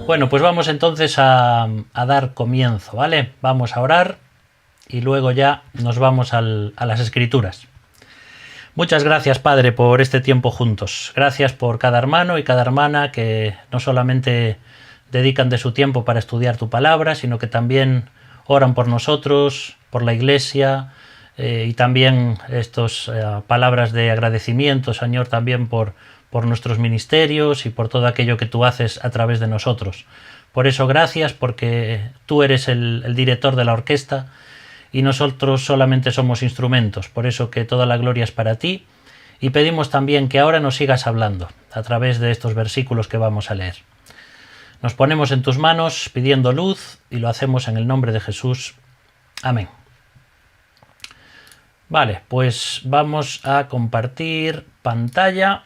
Bueno, pues vamos entonces a dar comienzo, ¿vale? Vamos a orar y luego ya nos vamos a las Escrituras. Muchas gracias, Padre, por este tiempo juntos. Gracias por cada hermano y cada hermana que no solamente dedican de su tiempo para estudiar tu palabra, sino que también oran por nosotros, por la Iglesia, y también estas palabras de agradecimiento, Señor, también por nuestros ministerios y por todo aquello que tú haces a través de nosotros. Por eso gracias, porque tú eres el director de la orquesta y nosotros solamente somos instrumentos. Por eso que toda la gloria es para ti, y pedimos también que ahora nos sigas hablando a través de estos versículos que vamos a leer. Nos ponemos en tus manos pidiendo luz y lo hacemos en el nombre de Jesús. Amén. Vale, pues vamos a compartir pantalla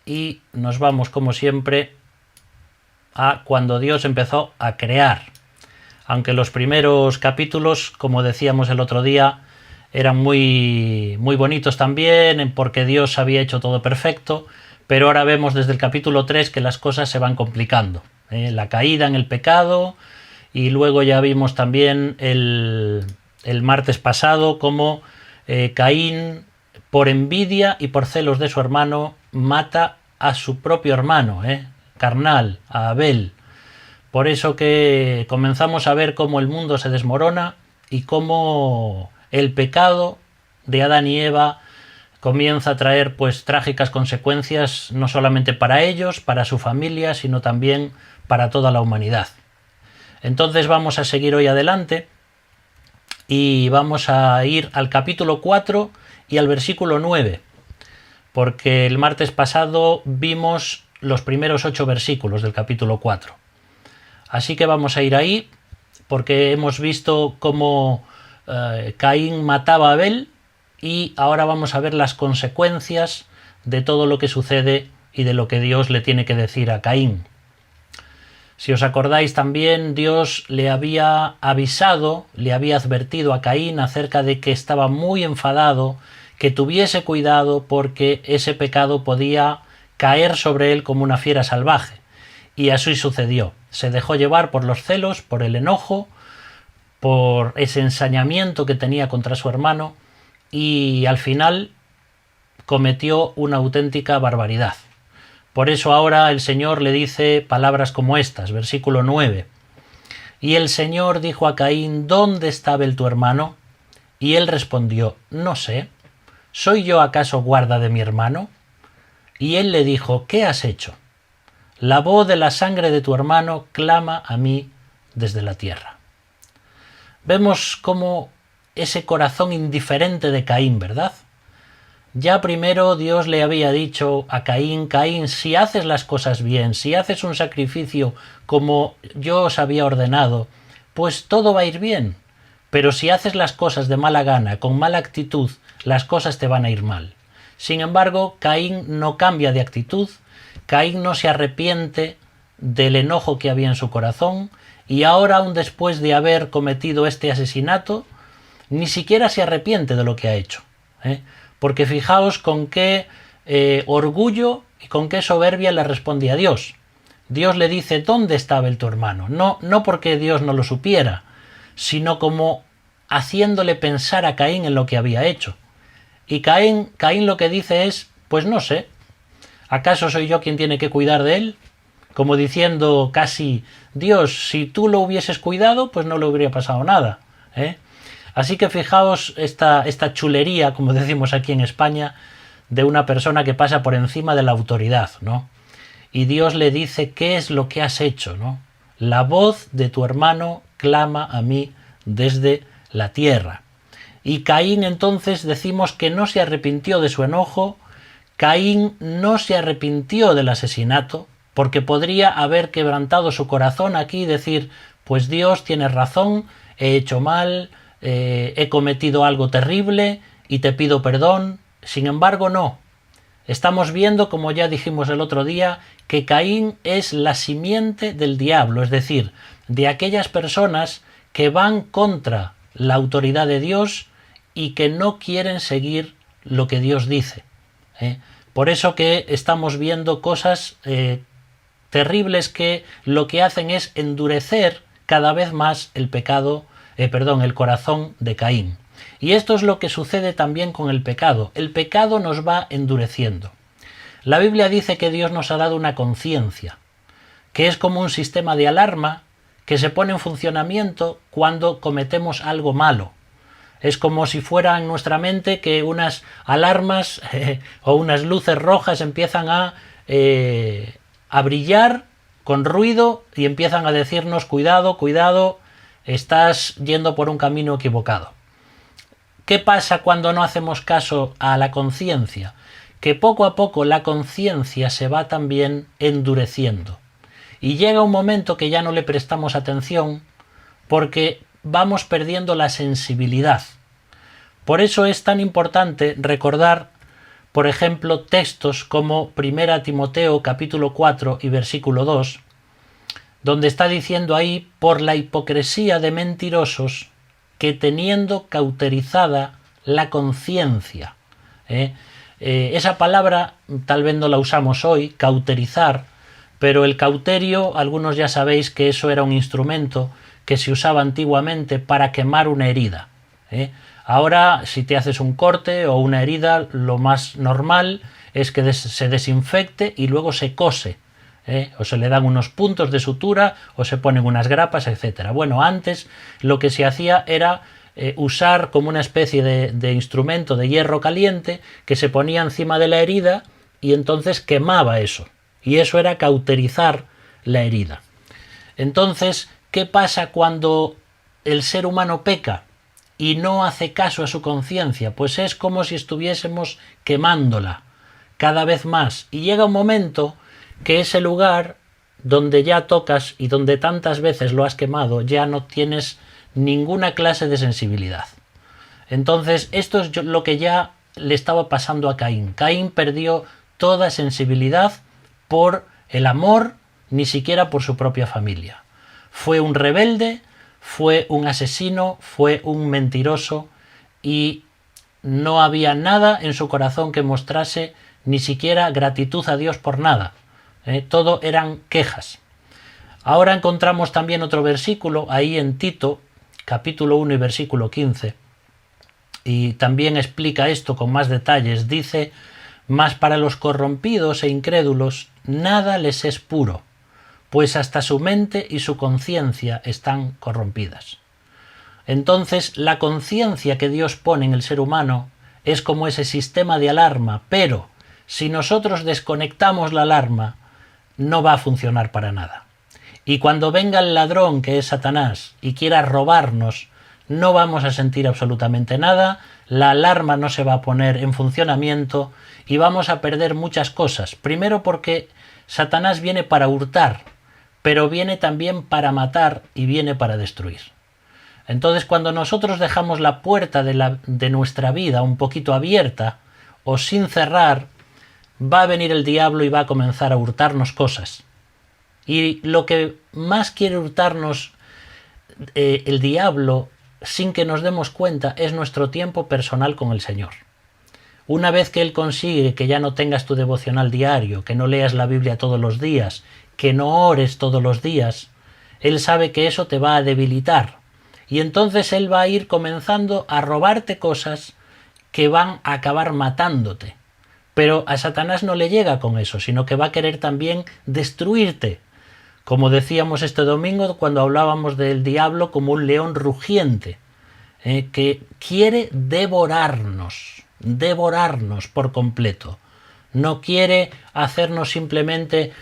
y nos vamos, como siempre, a cuando Dios empezó a crear. Aunque los primeros capítulos, como decíamos el otro día, eran muy bonitos también, porque Dios había hecho todo perfecto, pero ahora vemos desde el capítulo 3 que las cosas se van complicando. La caída en el pecado, y luego ya vimos también el martes pasado cómo Caín, por envidia y por celos de su hermano, mata a su propio hermano, carnal, a Abel. Por eso que comenzamos a ver cómo el mundo se desmorona y cómo el pecado de Adán y Eva comienza a traer pues trágicas consecuencias, no solamente para ellos, para su familia, sino también para toda la humanidad. Entonces vamos a seguir hoy adelante y vamos a ir al capítulo 4 y al versículo 9, porque el martes pasado vimos los primeros 8 versículos del capítulo 4. Así que vamos a ir ahí, porque hemos visto cómo Caín mataba a Abel, y ahora vamos a ver las consecuencias de todo lo que sucede y de lo que Dios le tiene que decir a Caín. Si os acordáis también, Dios le había avisado, le había advertido a Caín acerca de que estaba muy enfadado, que tuviese cuidado porque ese pecado podía caer sobre él como una fiera salvaje. Y así sucedió. Se dejó llevar por los celos, por el enojo, por ese ensañamiento que tenía contra su hermano, y al final cometió una auténtica barbaridad. Por eso ahora el Señor le dice palabras como estas, versículo 9. Y el Señor dijo a Caín: ¿Dónde está Abel tu hermano? Y él respondió: No sé. ¿Soy yo acaso guarda de mi hermano? Y él le dijo: ¿Qué has hecho? La voz de la sangre de tu hermano clama a mí desde la tierra. Vemos cómo ese corazón indiferente de Caín, ¿verdad? Ya primero Dios le había dicho a Caín: Caín, si haces las cosas bien, si haces un sacrificio como yo os había ordenado, pues todo va a ir bien. Pero si haces las cosas de mala gana, con mala actitud, las cosas te van a ir mal. Sin embargo, Caín no cambia de actitud, Caín no se arrepiente del enojo que había en su corazón, y ahora, aún después de haber cometido este asesinato, ni siquiera se arrepiente de lo que ha hecho. Porque fijaos con qué orgullo y con qué soberbia le responde a Dios. Dios le dice: ¿dónde está Abel tu hermano? No porque Dios no lo supiera, sino como haciéndole pensar a Caín en lo que había hecho. Y Caín lo que dice es: pues no sé, ¿acaso soy yo quien tiene que cuidar de él? Como diciendo casi: Dios, si tú lo hubieses cuidado, pues no le hubiera pasado nada. Así que fijaos esta chulería, como decimos aquí en España, de una persona que pasa por encima de la autoridad, ¿no? Y Dios le dice: ¿qué es lo que has hecho, no? La voz de tu hermano clama a mí desde la tierra. Y Caín, entonces, decimos que no se arrepintió de su enojo. Caín no se arrepintió del asesinato, porque podría haber quebrantado su corazón aquí y decir: pues Dios, tienes razón, he hecho mal, he cometido algo terrible y te pido perdón. Sin embargo, no. Estamos viendo, como ya dijimos el otro día, que Caín es la simiente del diablo, es decir, de aquellas personas que van contra la autoridad de Dios y que no quieren seguir lo que Dios dice. Por eso que estamos viendo cosas terribles que lo que hacen es endurecer cada vez más el corazón de Caín. Y esto es lo que sucede también con el pecado. El pecado nos va endureciendo. La Biblia dice que Dios nos ha dado una conciencia, que es como un sistema de alarma que se pone en funcionamiento cuando cometemos algo malo. Es como si fuera en nuestra mente que unas alarmas o unas luces rojas empiezan a brillar con ruido y empiezan a decirnos cuidado, cuidado, estás yendo por un camino equivocado. ¿Qué pasa cuando no hacemos caso a la conciencia? Que poco a poco la conciencia se va también endureciendo. Y llega un momento que ya no le prestamos atención porque vamos perdiendo la sensibilidad. Por eso es tan importante recordar, por ejemplo, textos como 1 Timoteo capítulo 4 y versículo 2, donde está diciendo ahí, por la hipocresía de mentirosos que teniendo cauterizada la conciencia. Esa palabra tal vez no la usamos hoy, cauterizar, pero el cauterio, algunos ya sabéis que eso era un instrumento que se usaba antiguamente para quemar una herida. Ahora, si te haces un corte o una herida, lo más normal es que se desinfecte y luego se cose. O se le dan unos puntos de sutura o se ponen unas grapas, etc. Bueno, antes lo que se hacía era usar como una especie de instrumento de hierro caliente que se ponía encima de la herida y entonces quemaba eso. Y eso era cauterizar la herida. Entonces, ¿qué pasa cuando el ser humano peca y no hace caso a su conciencia? Pues es como si estuviésemos quemándola cada vez más. Y llega un momento que ese lugar donde ya tocas y donde tantas veces lo has quemado, ya no tienes ninguna clase de sensibilidad. Entonces, esto es lo que ya le estaba pasando a Caín. Caín perdió toda sensibilidad por el amor, ni siquiera por su propia familia. Fue un rebelde, fue un asesino, fue un mentiroso y no había nada en su corazón que mostrase ni siquiera gratitud a Dios por nada. Todo eran quejas. Ahora encontramos también otro versículo ahí en Tito, capítulo 1 y versículo 15, y también explica esto con más detalles. Dice: mas para los corrompidos e incrédulos nada les es puro, pues hasta su mente y su conciencia están corrompidas. Entonces, la conciencia que Dios pone en el ser humano es como ese sistema de alarma, pero si nosotros desconectamos la alarma, no va a funcionar para nada. Y cuando venga el ladrón, que es Satanás, y quiera robarnos, no vamos a sentir absolutamente nada, la alarma no se va a poner en funcionamiento y vamos a perder muchas cosas. Primero porque Satanás viene para hurtar, pero viene también para matar y viene para destruir. Entonces, cuando nosotros dejamos la puerta de nuestra vida un poquito abierta o sin cerrar, va a venir el diablo y va a comenzar a hurtarnos cosas. Y lo que más quiere hurtarnos el diablo, sin que nos demos cuenta, es nuestro tiempo personal con el Señor. Una vez que Él consigue que ya no tengas tu devocional diario, que no leas la Biblia todos los días, que no ores todos los días, Él sabe que eso te va a debilitar. Y entonces Él va a ir comenzando a robarte cosas que van a acabar matándote. Pero a Satanás no le llega con eso, sino que va a querer también destruirte. Como decíamos este domingo cuando hablábamos del diablo como un león rugiente, que quiere devorarnos por completo. No quiere hacernos simplemente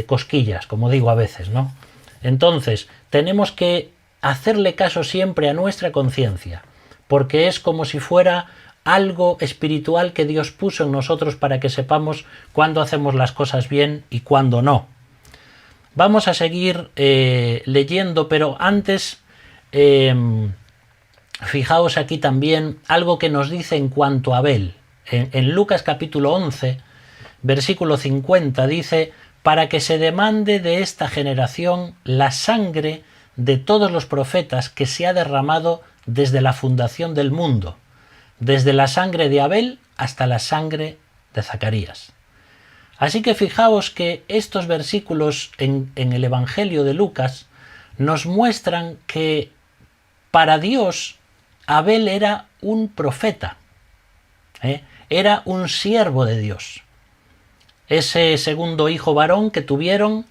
cosquillas, como digo a veces, ¿no? Entonces, tenemos que hacerle caso siempre a nuestra conciencia, porque es como si fuera algo espiritual que Dios puso en nosotros para que sepamos cuándo hacemos las cosas bien y cuándo no. Vamos a seguir leyendo, pero antes fijaos aquí también algo que nos dice en cuanto a Abel. En Lucas capítulo 11, versículo 50 dice: para que se demande de esta generación la sangre de todos los profetas que se ha derramado desde la fundación del mundo, desde la sangre de Abel hasta la sangre de Zacarías. Así que fijaos que estos versículos en el Evangelio de Lucas nos muestran que para Dios Abel era un profeta, era un siervo de Dios. Ese segundo hijo varón que tuvieron,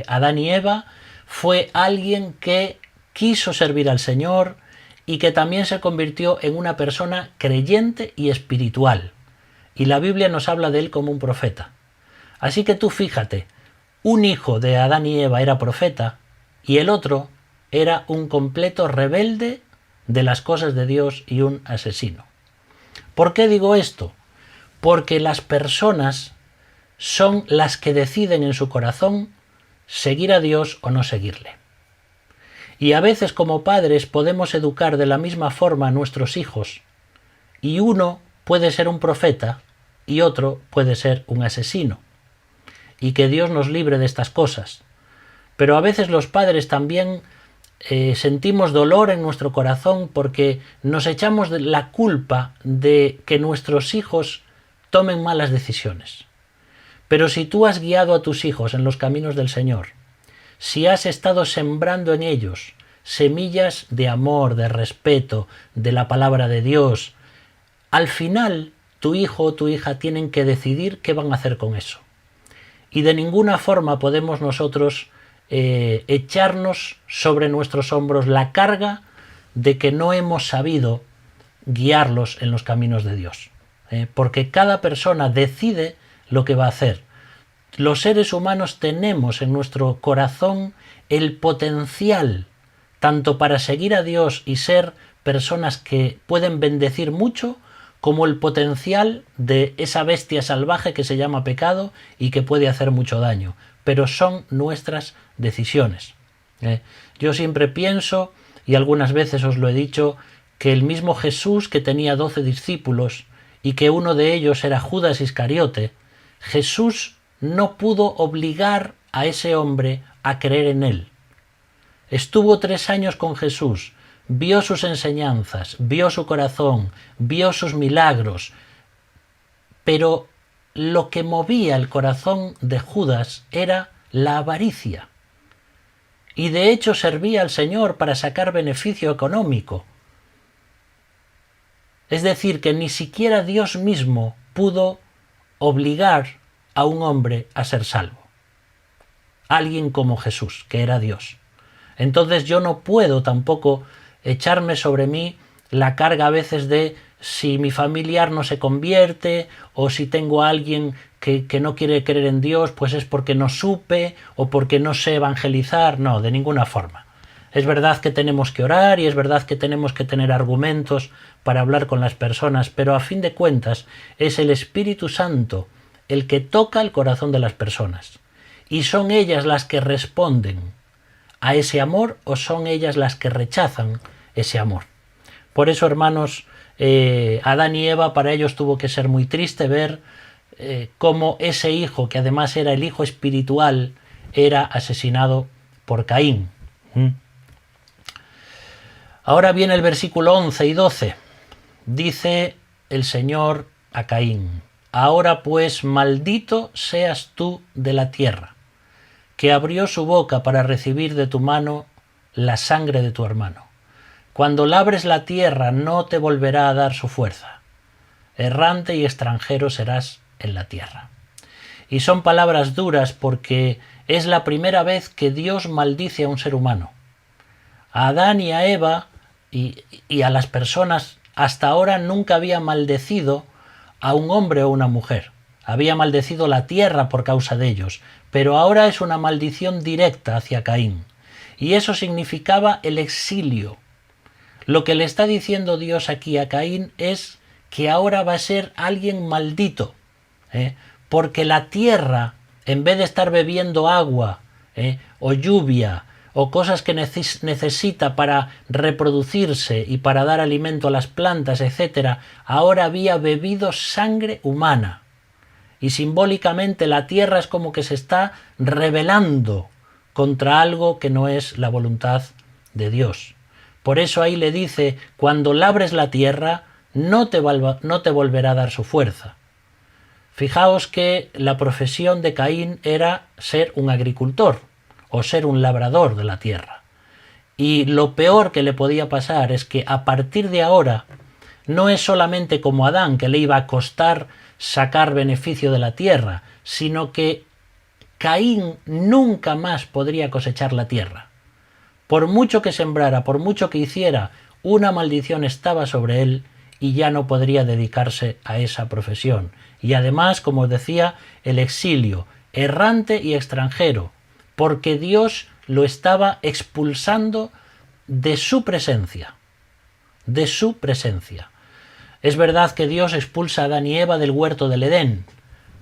Adán y Eva, fue alguien que quiso servir al Señor y que también se convirtió en una persona creyente y espiritual. Y la Biblia nos habla de él como un profeta. Así que tú fíjate, un hijo de Adán y Eva era profeta y el otro era un completo rebelde de las cosas de Dios y un asesino. ¿Por qué digo esto? Porque las personas son las que deciden en su corazón seguir a Dios o no seguirle. Y a veces como padres podemos educar de la misma forma a nuestros hijos y uno puede ser un profeta y otro puede ser un asesino. Y que Dios nos libre de estas cosas. Pero a veces los padres también sentimos dolor en nuestro corazón porque nos echamos la culpa de que nuestros hijos tomen malas decisiones. Pero si tú has guiado a tus hijos en los caminos del Señor, si has estado sembrando en ellos semillas de amor, de respeto, de la palabra de Dios, al final tu hijo o tu hija tienen que decidir qué van a hacer con eso. Y de ninguna forma podemos nosotros echarnos sobre nuestros hombros la carga de que no hemos sabido guiarlos en los caminos de Dios. Porque cada persona decide lo que va a hacer. Los seres humanos tenemos en nuestro corazón el potencial tanto para seguir a Dios y ser personas que pueden bendecir mucho, como el potencial de esa bestia salvaje que se llama pecado y que puede hacer mucho daño. Pero son nuestras decisiones. Yo siempre pienso, y algunas veces os lo he dicho, que el mismo Jesús, que tenía 12 discípulos y que uno de ellos era Judas Iscariote, Jesús no pudo obligar a ese hombre a creer en él. Estuvo 3 años con Jesús, vio sus enseñanzas, vio su corazón, vio sus milagros, pero lo que movía el corazón de Judas era la avaricia. Y de hecho servía al Señor para sacar beneficio económico. Es decir, que ni siquiera Dios mismo pudo obligar a un hombre a ser salvo. Alguien como Jesús, que era Dios. Entonces yo no puedo tampoco echarme sobre mí la carga a veces de si mi familiar no se convierte o si tengo a alguien que no quiere creer en Dios, pues es porque no supe o porque no sé evangelizar. No, de ninguna forma. Es verdad que tenemos que orar y es verdad que tenemos que tener argumentos para hablar con las personas, pero a fin de cuentas es el Espíritu Santo el que toca el corazón de las personas. Y son ellas las que responden a ese amor o son ellas las que rechazan ese amor. Por eso, hermanos, Adán y Eva, para ellos tuvo que ser muy triste ver cómo ese hijo, que además era el hijo espiritual, era asesinado por Caín. Ahora viene el versículo 11 y 12. Dice el Señor a Caín: ahora pues maldito seas tú de la tierra, que abrió su boca para recibir de tu mano la sangre de tu hermano. Cuando labres la tierra no te volverá a dar su fuerza. Errante y extranjero serás en la tierra. Y son palabras duras porque es la primera vez que Dios maldice a un ser humano. A Adán y a Eva y a las personas hasta ahora nunca había maldecido a un hombre o una mujer. Había maldecido la tierra por causa de ellos, pero ahora es una maldición directa hacia Caín. Y eso significaba el exilio. Lo que le está diciendo Dios aquí a Caín es que ahora va a ser alguien maldito, porque la tierra, en vez de estar bebiendo agua o lluvia o cosas que necesita para reproducirse y para dar alimento a las plantas, etc., ahora había bebido sangre humana. Y simbólicamente la tierra es como que se está rebelando contra algo que no es la voluntad de Dios. Por eso ahí le dice: cuando labres la tierra no te volverá a dar su fuerza. Fijaos que la profesión de Caín era ser un agricultor o ser un labrador de la tierra. Y lo peor que le podía pasar es que a partir de ahora no es solamente como Adán, que le iba a costar sacar beneficio de la tierra, sino que Caín nunca más podría cosechar la tierra. Por mucho que sembrara, por mucho que hiciera, una maldición estaba sobre él y ya no podría dedicarse a esa profesión. Y además, como os decía, el exilio, errante y extranjero, porque Dios lo estaba expulsando de su presencia. De su presencia. Es verdad que Dios expulsa a Adán y Eva del huerto del Edén,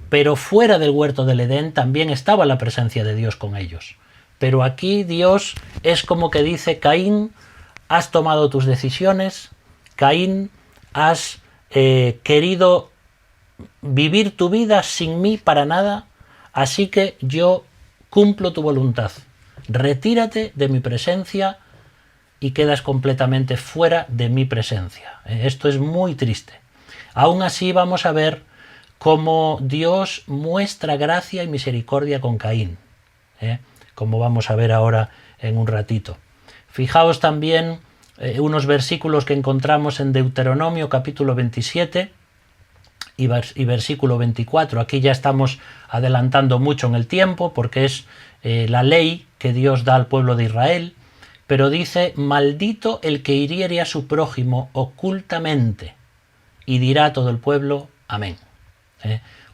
pero fuera del huerto del Edén también estaba la presencia de Dios con ellos. Pero aquí Dios es como que dice: Caín, has tomado tus decisiones, Caín, has querido vivir tu vida sin mí para nada, así que yo cumplo tu voluntad. Retírate de mi presencia y quedas completamente fuera de mi presencia. Esto es muy triste. Aún así vamos a ver cómo Dios muestra gracia y misericordia con Caín, como vamos a ver ahora en un ratito. Fijaos también unos versículos que encontramos en Deuteronomio capítulo 27 y versículo 24. Aquí ya estamos adelantando mucho en el tiempo porque es la ley que Dios da al pueblo de Israel, pero dice: maldito el que hiriere a su prójimo ocultamente, y dirá a todo el pueblo: amén.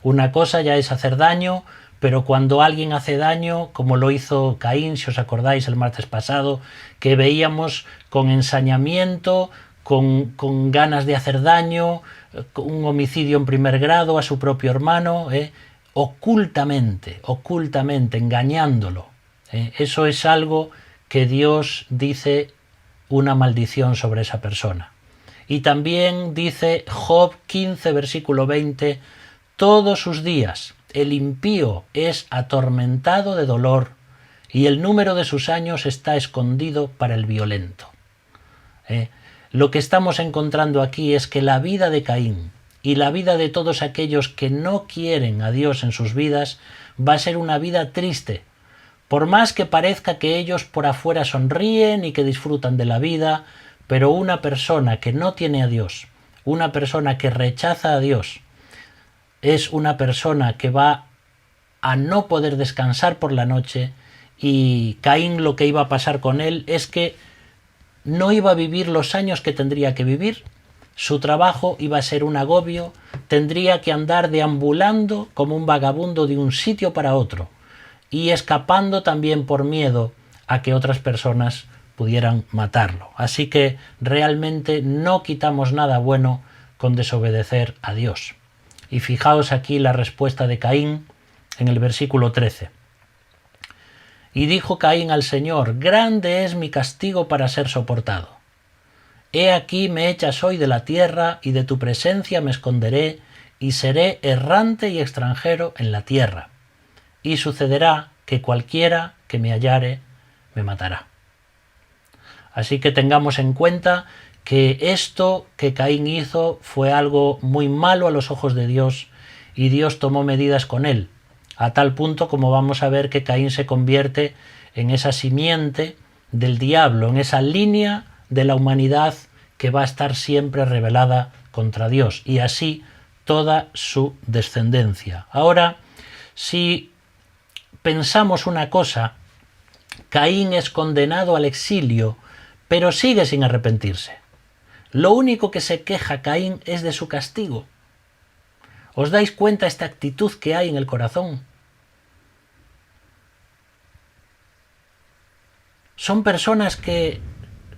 Una cosa ya es hacer daño, pero cuando alguien hace daño, como lo hizo Caín, si os acordáis el martes pasado, que veíamos con ensañamiento, con ganas de hacer daño, un homicidio en primer grado a su propio hermano, ocultamente, engañándolo. Eso es algo que Dios dice una maldición sobre esa persona. Y también dice Job 15, versículo 20, todos sus días el impío es atormentado de dolor y el número de sus años está escondido para el violento. Lo que estamos encontrando aquí es que la vida de Caín y la vida de todos aquellos que no quieren a Dios en sus vidas va a ser una vida triste. Por más que parezca que ellos por afuera sonríen y que disfrutan de la vida, pero una persona que no tiene a Dios, una persona que rechaza a Dios, es una persona que va a no poder descansar por la noche. Y Caín, lo que iba a pasar con él es que no iba a vivir los años que tendría que vivir, su trabajo iba a ser un agobio, tendría que andar deambulando como un vagabundo de un sitio para otro y escapando también por miedo a que otras personas pudieran matarlo. Así que realmente no quitamos nada bueno con desobedecer a Dios. Y fijaos aquí la respuesta de Caín en el versículo 13. Y dijo Caín al Señor: grande es mi castigo para ser soportado. He aquí me echas hoy de la tierra, y de tu presencia me esconderé, y seré errante y extranjero en la tierra. Y sucederá que cualquiera que me hallare me matará. Así que tengamos en cuenta que esto que Caín hizo fue algo muy malo a los ojos de Dios, y Dios tomó medidas con él, a tal punto como vamos a ver que Caín se convierte en esa simiente del diablo, en esa línea de la humanidad que va a estar siempre rebelada contra Dios, y así toda su descendencia. Ahora, si pensamos una cosa, Caín es condenado al exilio, pero sigue sin arrepentirse. Lo único que se queja Caín es de su castigo. ¿Os dais cuenta esta actitud que hay en el corazón? Son personas que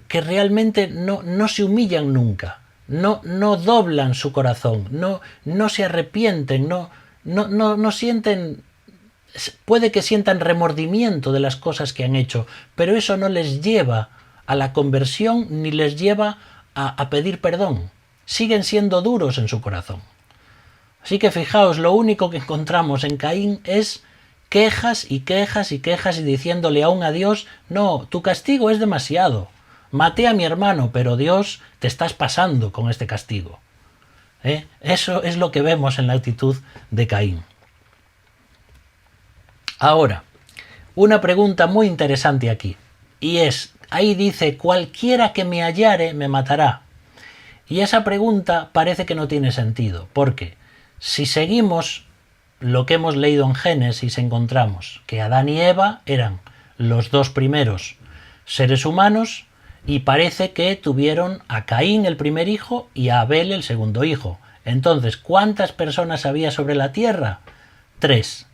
realmente no se humillan nunca, no doblan su corazón, no se arrepienten, no sienten. Puede que sientan remordimiento de las cosas que han hecho, pero eso no les lleva a la conversión ni les lleva a pedir perdón. Siguen siendo duros en su corazón. Así que fijaos, lo único que encontramos en Caín es quejas y quejas y quejas y diciéndole aún a Dios: no, tu castigo es demasiado. Maté a mi hermano, pero Dios, te estás pasando con este castigo. Eso es lo que vemos en la actitud de Caín. Ahora, una pregunta muy interesante aquí, y es, ahí dice, cualquiera que me hallare me matará. Y esa pregunta parece que no tiene sentido, porque si seguimos lo que hemos leído en Génesis, encontramos que Adán y Eva eran los dos primeros seres humanos y parece que tuvieron a Caín el primer hijo y a Abel el segundo hijo. Entonces, ¿cuántas personas había sobre la tierra? 3.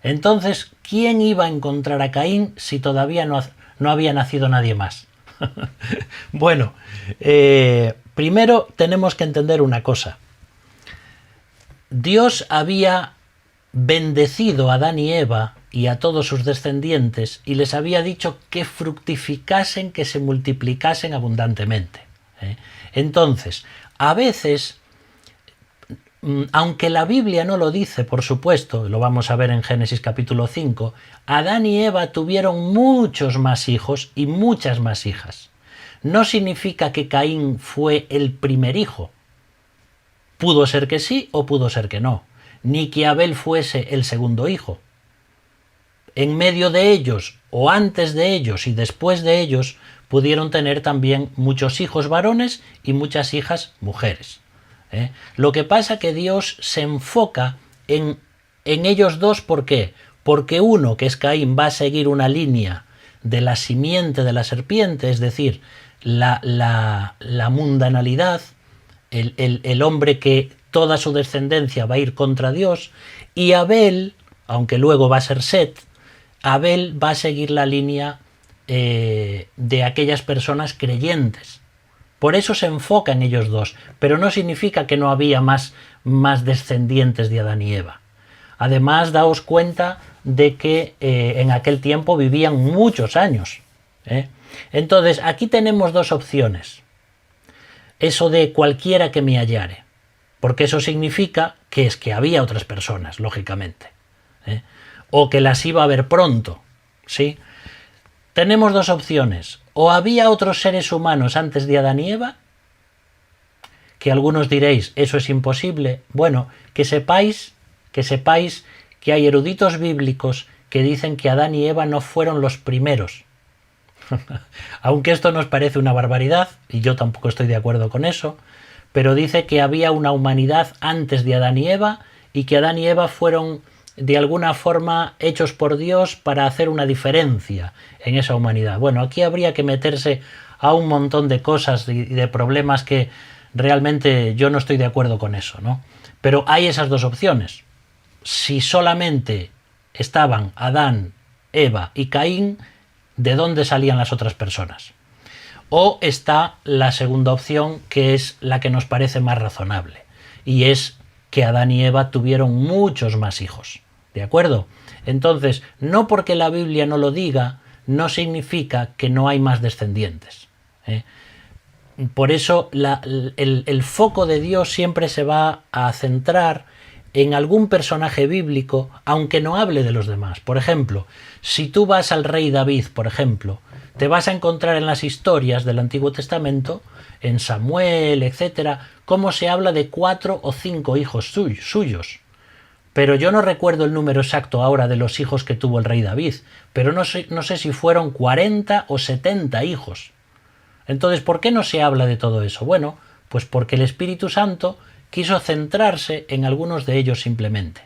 Entonces, ¿quién iba a encontrar a Caín si todavía no había nacido nadie más? Bueno, primero tenemos que entender una cosa. Dios había bendecido a Adán y Eva y a todos sus descendientes y les había dicho que fructificasen, que se multiplicasen abundantemente. Entonces, a veces, aunque la Biblia no lo dice, por supuesto, lo vamos a ver en Génesis capítulo 5, Adán y Eva tuvieron muchos más hijos y muchas más hijas. No significa que Caín fue el primer hijo. Pudo ser que sí o pudo ser que no. Ni que Abel fuese el segundo hijo. En medio de ellos, o antes de ellos y después de ellos, pudieron tener también muchos hijos varones y muchas hijas mujeres. Lo que pasa es que Dios se enfoca en ellos dos. ¿Por qué? Porque uno, que es Caín, va a seguir una línea de la simiente de la serpiente, es decir, la mundanalidad, el hombre que toda su descendencia va a ir contra Dios, y Abel, aunque luego va a ser Set, Abel va a seguir la línea de aquellas personas creyentes. Por eso se enfoca en ellos dos, pero no significa que no había más descendientes de Adán y Eva. Además, daos cuenta de que en aquel tiempo vivían muchos años. Entonces, aquí tenemos dos opciones. Eso de cualquiera que me hallare, porque eso significa que es que había otras personas, lógicamente, o que las iba a ver pronto, ¿sí? Tenemos dos opciones: o había otros seres humanos antes de Adán y Eva, que algunos diréis, eso es imposible. Bueno, que sepáis que hay eruditos bíblicos que dicen que Adán y Eva no fueron los primeros. Aunque esto nos parece una barbaridad, y yo tampoco estoy de acuerdo con eso, pero dice que había una humanidad antes de Adán y Eva y que Adán y Eva fueron de alguna forma hechos por Dios para hacer una diferencia en esa humanidad. Bueno, aquí habría que meterse a un montón de cosas y de problemas que realmente yo no estoy de acuerdo con eso, ¿no? Pero hay esas dos opciones. Si solamente estaban Adán, Eva y Caín, ¿de dónde salían las otras personas? O está la segunda opción, que es la que nos parece más razonable, y es que Adán y Eva tuvieron muchos más hijos. ¿De acuerdo? Entonces, no porque la Biblia no lo diga, no significa que no hay más descendientes. Por eso el foco de Dios siempre se va a centrar en algún personaje bíblico, aunque no hable de los demás. Por ejemplo, si tú vas al rey David, por ejemplo, te vas a encontrar en las historias del Antiguo Testamento, en Samuel, etcétera, cómo se habla de 4 o 5 hijos suyos. Pero yo no recuerdo el número exacto ahora de los hijos que tuvo el rey David, pero no sé si fueron 40 o 70 hijos. Entonces, ¿por qué no se habla de todo eso? Bueno, pues porque el Espíritu Santo quiso centrarse en algunos de ellos simplemente.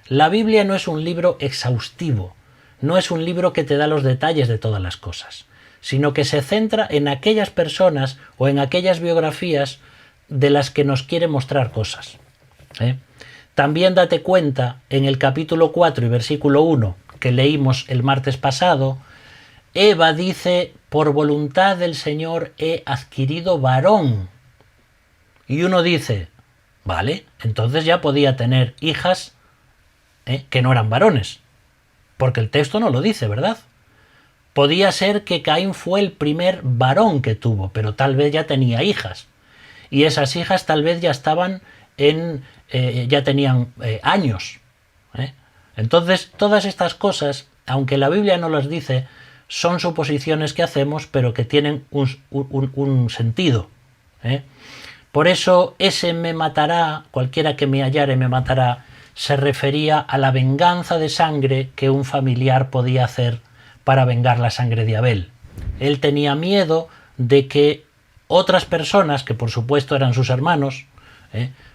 La Biblia no es un libro exhaustivo, no es un libro que te da los detalles de todas las cosas, sino que se centra en aquellas personas o en aquellas biografías de las que nos quiere mostrar cosas. También date cuenta, en el capítulo 4 y versículo 1 que leímos el martes pasado, Eva dice: por voluntad del Señor he adquirido varón. Y uno dice: vale, entonces ya podía tener hijas que no eran varones, porque el texto no lo dice, ¿verdad? Podía ser que Caín fue el primer varón que tuvo, pero tal vez ya tenía hijas, y esas hijas tal vez ya estaban ya tenían años. Entonces, todas estas cosas, aunque la Biblia no las dice, son suposiciones que hacemos, pero que tienen un sentido. Por eso ese me matará, cualquiera que me hallare me matará, se refería a la venganza de sangre que un familiar podía hacer para vengar la sangre de Abel. Él tenía miedo de que otras personas, que por supuesto eran sus hermanos,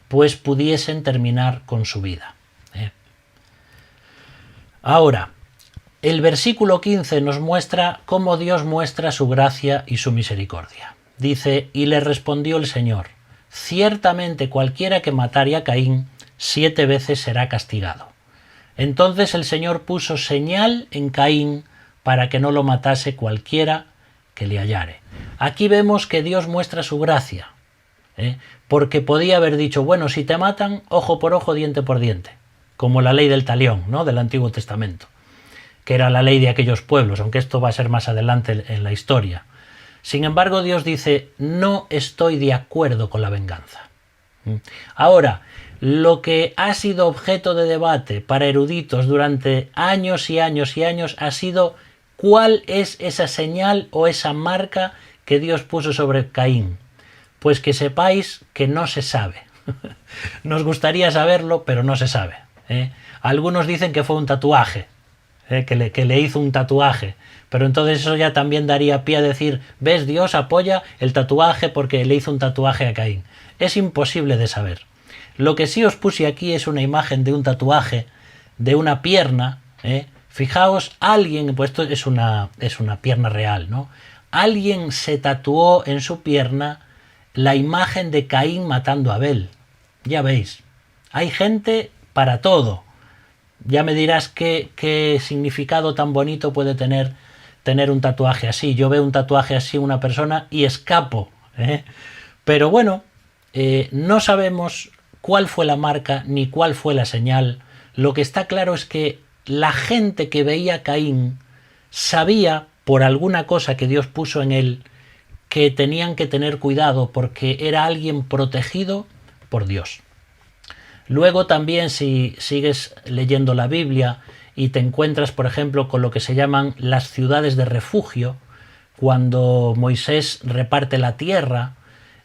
pues pudiesen terminar con su vida. Ahora, el versículo 15 nos muestra cómo Dios muestra su gracia y su misericordia. Dice: y le respondió el Señor: ciertamente cualquiera que matare a Caín 7 veces será castigado. Entonces el Señor puso señal en Caín para que no lo matase cualquiera que le hallare. Aquí vemos que Dios muestra su gracia, porque podía haber dicho: bueno, si te matan, ojo por ojo, diente por diente, como la ley del talión, ¿no?, del Antiguo Testamento, que era la ley de aquellos pueblos, aunque esto va a ser más adelante en la historia. Sin embargo, Dios dice: no estoy de acuerdo con la venganza. Ahora, lo que ha sido objeto de debate para eruditos durante años y años y años ha sido cuál es esa señal o esa marca que Dios puso sobre Caín. Pues que sepáis que no se sabe. Nos gustaría saberlo, pero no se sabe. Algunos dicen que fue un tatuaje, que le hizo un tatuaje, pero entonces eso ya también daría pie a decir: ¿ves? Dios apoya el tatuaje porque le hizo un tatuaje a Caín. Es imposible de saber. Lo que sí os puse aquí es una imagen de un tatuaje de una pierna. Fijaos, alguien, pues esto es una pierna real, ¿no? Alguien se tatuó en su pierna la imagen de Caín matando a Abel. Ya veis, hay gente para todo. Ya me dirás qué significado tan bonito puede tener un tatuaje así. Yo veo un tatuaje así en una persona y escapo. Pero bueno, no sabemos cuál fue la marca ni cuál fue la señal. Lo que está claro es que la gente que veía a Caín sabía, por alguna cosa que Dios puso en él, que tenían que tener cuidado porque era alguien protegido por Dios. Luego también, si sigues leyendo la Biblia y te encuentras, por ejemplo, con lo que se llaman las ciudades de refugio, cuando Moisés reparte la tierra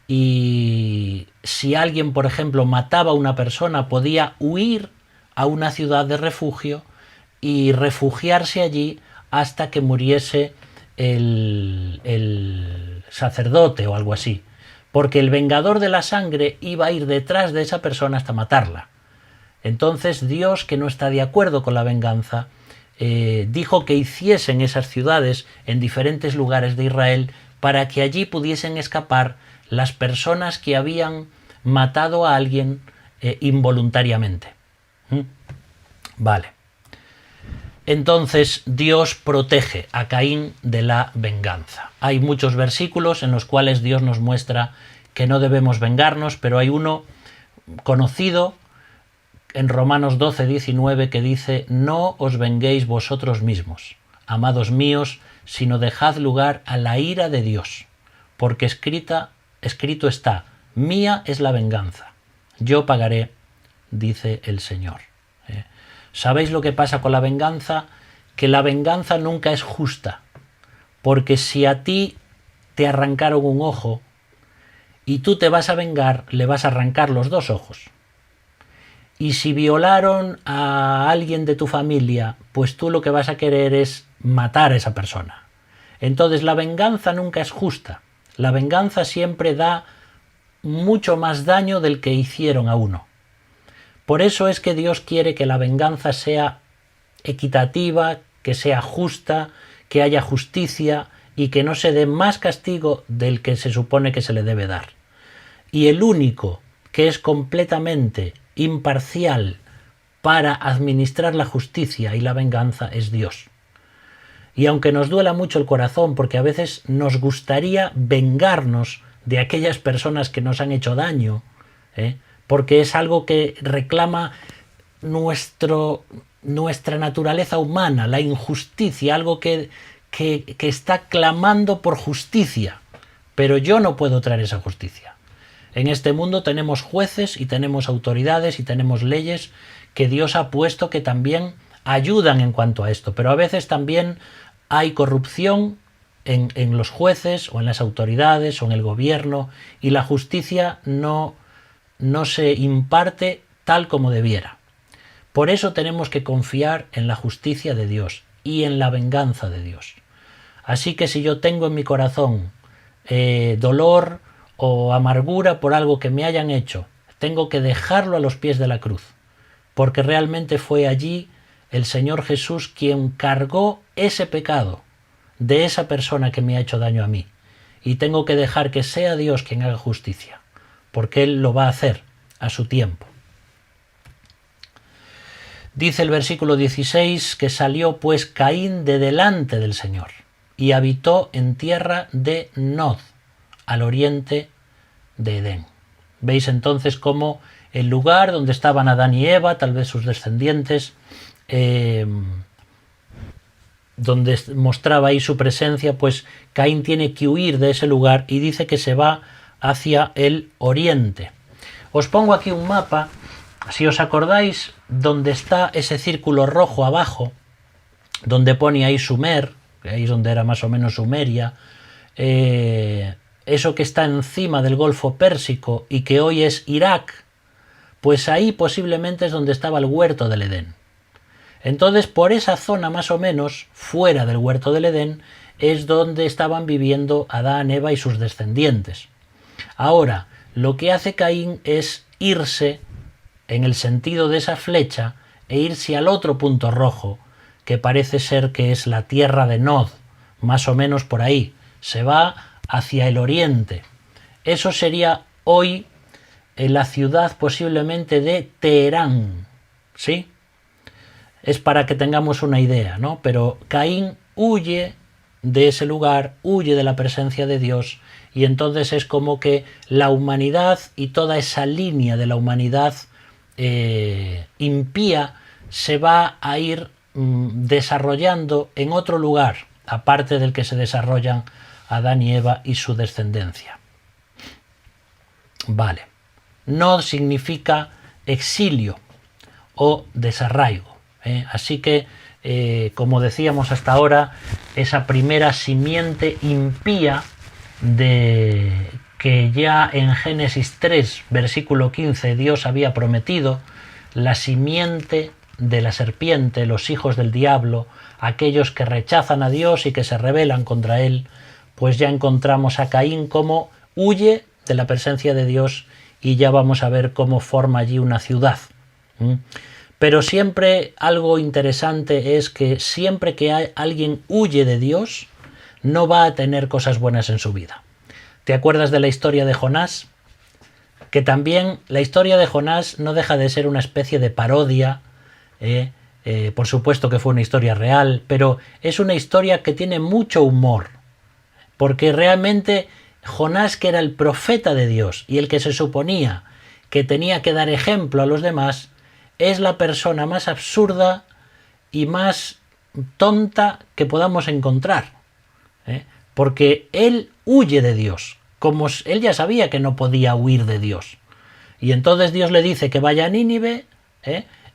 y si alguien, por ejemplo, mataba a una persona, podía huir a una ciudad de refugio y refugiarse allí hasta que muriese el sacerdote o algo así, porque el vengador de la sangre iba a ir detrás de esa persona hasta matarla. Entonces Dios, que no está de acuerdo con la venganza, dijo que hiciesen esas ciudades en diferentes lugares de Israel para que allí pudiesen escapar las personas que habían matado a alguien involuntariamente. Vale. Entonces Dios protege a Caín de la venganza. Hay muchos versículos en los cuales Dios nos muestra que no debemos vengarnos, pero hay uno conocido en Romanos 12:19 que dice: no os venguéis vosotros mismos, amados míos, sino dejad lugar a la ira de Dios, porque escrito está: mía es la venganza, yo pagaré, dice el Señor. ¿Sabéis lo que pasa con la venganza? Que la venganza nunca es justa, porque si a ti te arrancaron un ojo y tú te vas a vengar, le vas a arrancar los 2 ojos. Y si violaron a alguien de tu familia, pues tú lo que vas a querer es matar a esa persona. Entonces la venganza nunca es justa. La venganza siempre da mucho más daño del que hicieron a uno. Por eso es que Dios quiere que la venganza sea equitativa, que sea justa, que haya justicia y que no se dé más castigo del que se supone que se le debe dar. Y el único que es completamente imparcial para administrar la justicia y la venganza es Dios. Y aunque nos duela mucho el corazón, porque a veces nos gustaría vengarnos de aquellas personas que nos han hecho daño, porque es algo que reclama nuestra naturaleza humana, la injusticia, algo que está clamando por justicia. Pero yo no puedo traer esa justicia. En este mundo tenemos jueces y tenemos autoridades y tenemos leyes que Dios ha puesto que también ayudan en cuanto a esto, pero a veces también hay corrupción en los jueces o en las autoridades o en el gobierno, y la justicia no se imparte tal como debiera. Por eso tenemos que confiar en la justicia de Dios y en la venganza de Dios. Así que si yo tengo en mi corazón dolor o amargura por algo que me hayan hecho, tengo que dejarlo a los pies de la cruz, porque realmente fue allí el Señor Jesús quien cargó ese pecado de esa persona que me ha hecho daño a mí, y tengo que dejar que sea Dios quien haga justicia, porque Él lo va a hacer a su tiempo. Dice el versículo 16 que salió pues Caín de delante del Señor y habitó en tierra de Nod, al oriente de Edén. Veis entonces cómo el lugar donde estaban Adán y Eva, tal vez sus descendientes, donde mostraba ahí su presencia, pues Caín tiene que huir de ese lugar y dice que se va hacia el oriente. Os pongo aquí un mapa, si os acordáis, donde está ese círculo rojo abajo, donde pone ahí Sumer, ahí es donde era más o menos Sumeria, eso que está encima del Golfo Pérsico y que hoy es Irak, pues ahí posiblemente es donde estaba el huerto del Edén. Entonces, por esa zona más o menos, fuera del huerto del Edén, es donde estaban viviendo Adán, Eva y sus descendientes. Ahora, lo que hace Caín es irse en el sentido de esa flecha e irse al otro punto rojo, que parece ser que es la tierra de Nod, más o menos por ahí. Se va hacia el oriente. Eso sería hoy en la ciudad posiblemente de Teherán, ¿sí? Es para que tengamos una idea, ¿no? Pero Caín huye de ese lugar, huye de la presencia de Dios, y entonces es como que la humanidad y toda esa línea de la humanidad impía se va a ir desarrollando en otro lugar, aparte del que se desarrollan Adán y Eva y su descendencia. Vale. Nod significa exilio o desarraigo. Así que, como decíamos hasta ahora, esa primera simiente impía de que ya en Génesis 3, versículo 15, Dios había prometido, la simiente de la serpiente, los hijos del diablo, aquellos que rechazan a Dios y que se rebelan contra Él, pues ya encontramos a Caín como huye de la presencia de Dios, y ya vamos a ver cómo forma allí una ciudad. Pero siempre algo interesante es que siempre que alguien huye de Dios, no va a tener cosas buenas en su vida. ¿Te acuerdas de la historia de Jonás? Que también la historia de Jonás no deja de ser una especie de parodia. Por supuesto que fue una historia real, pero es una historia que tiene mucho humor, porque realmente Jonás, que era el profeta de Dios y el que se suponía que tenía que dar ejemplo a los demás, es la persona más absurda y más tonta que podamos encontrar, porque él huye de Dios, como él ya sabía que no podía huir de Dios, y entonces Dios le dice que vaya a Nínive,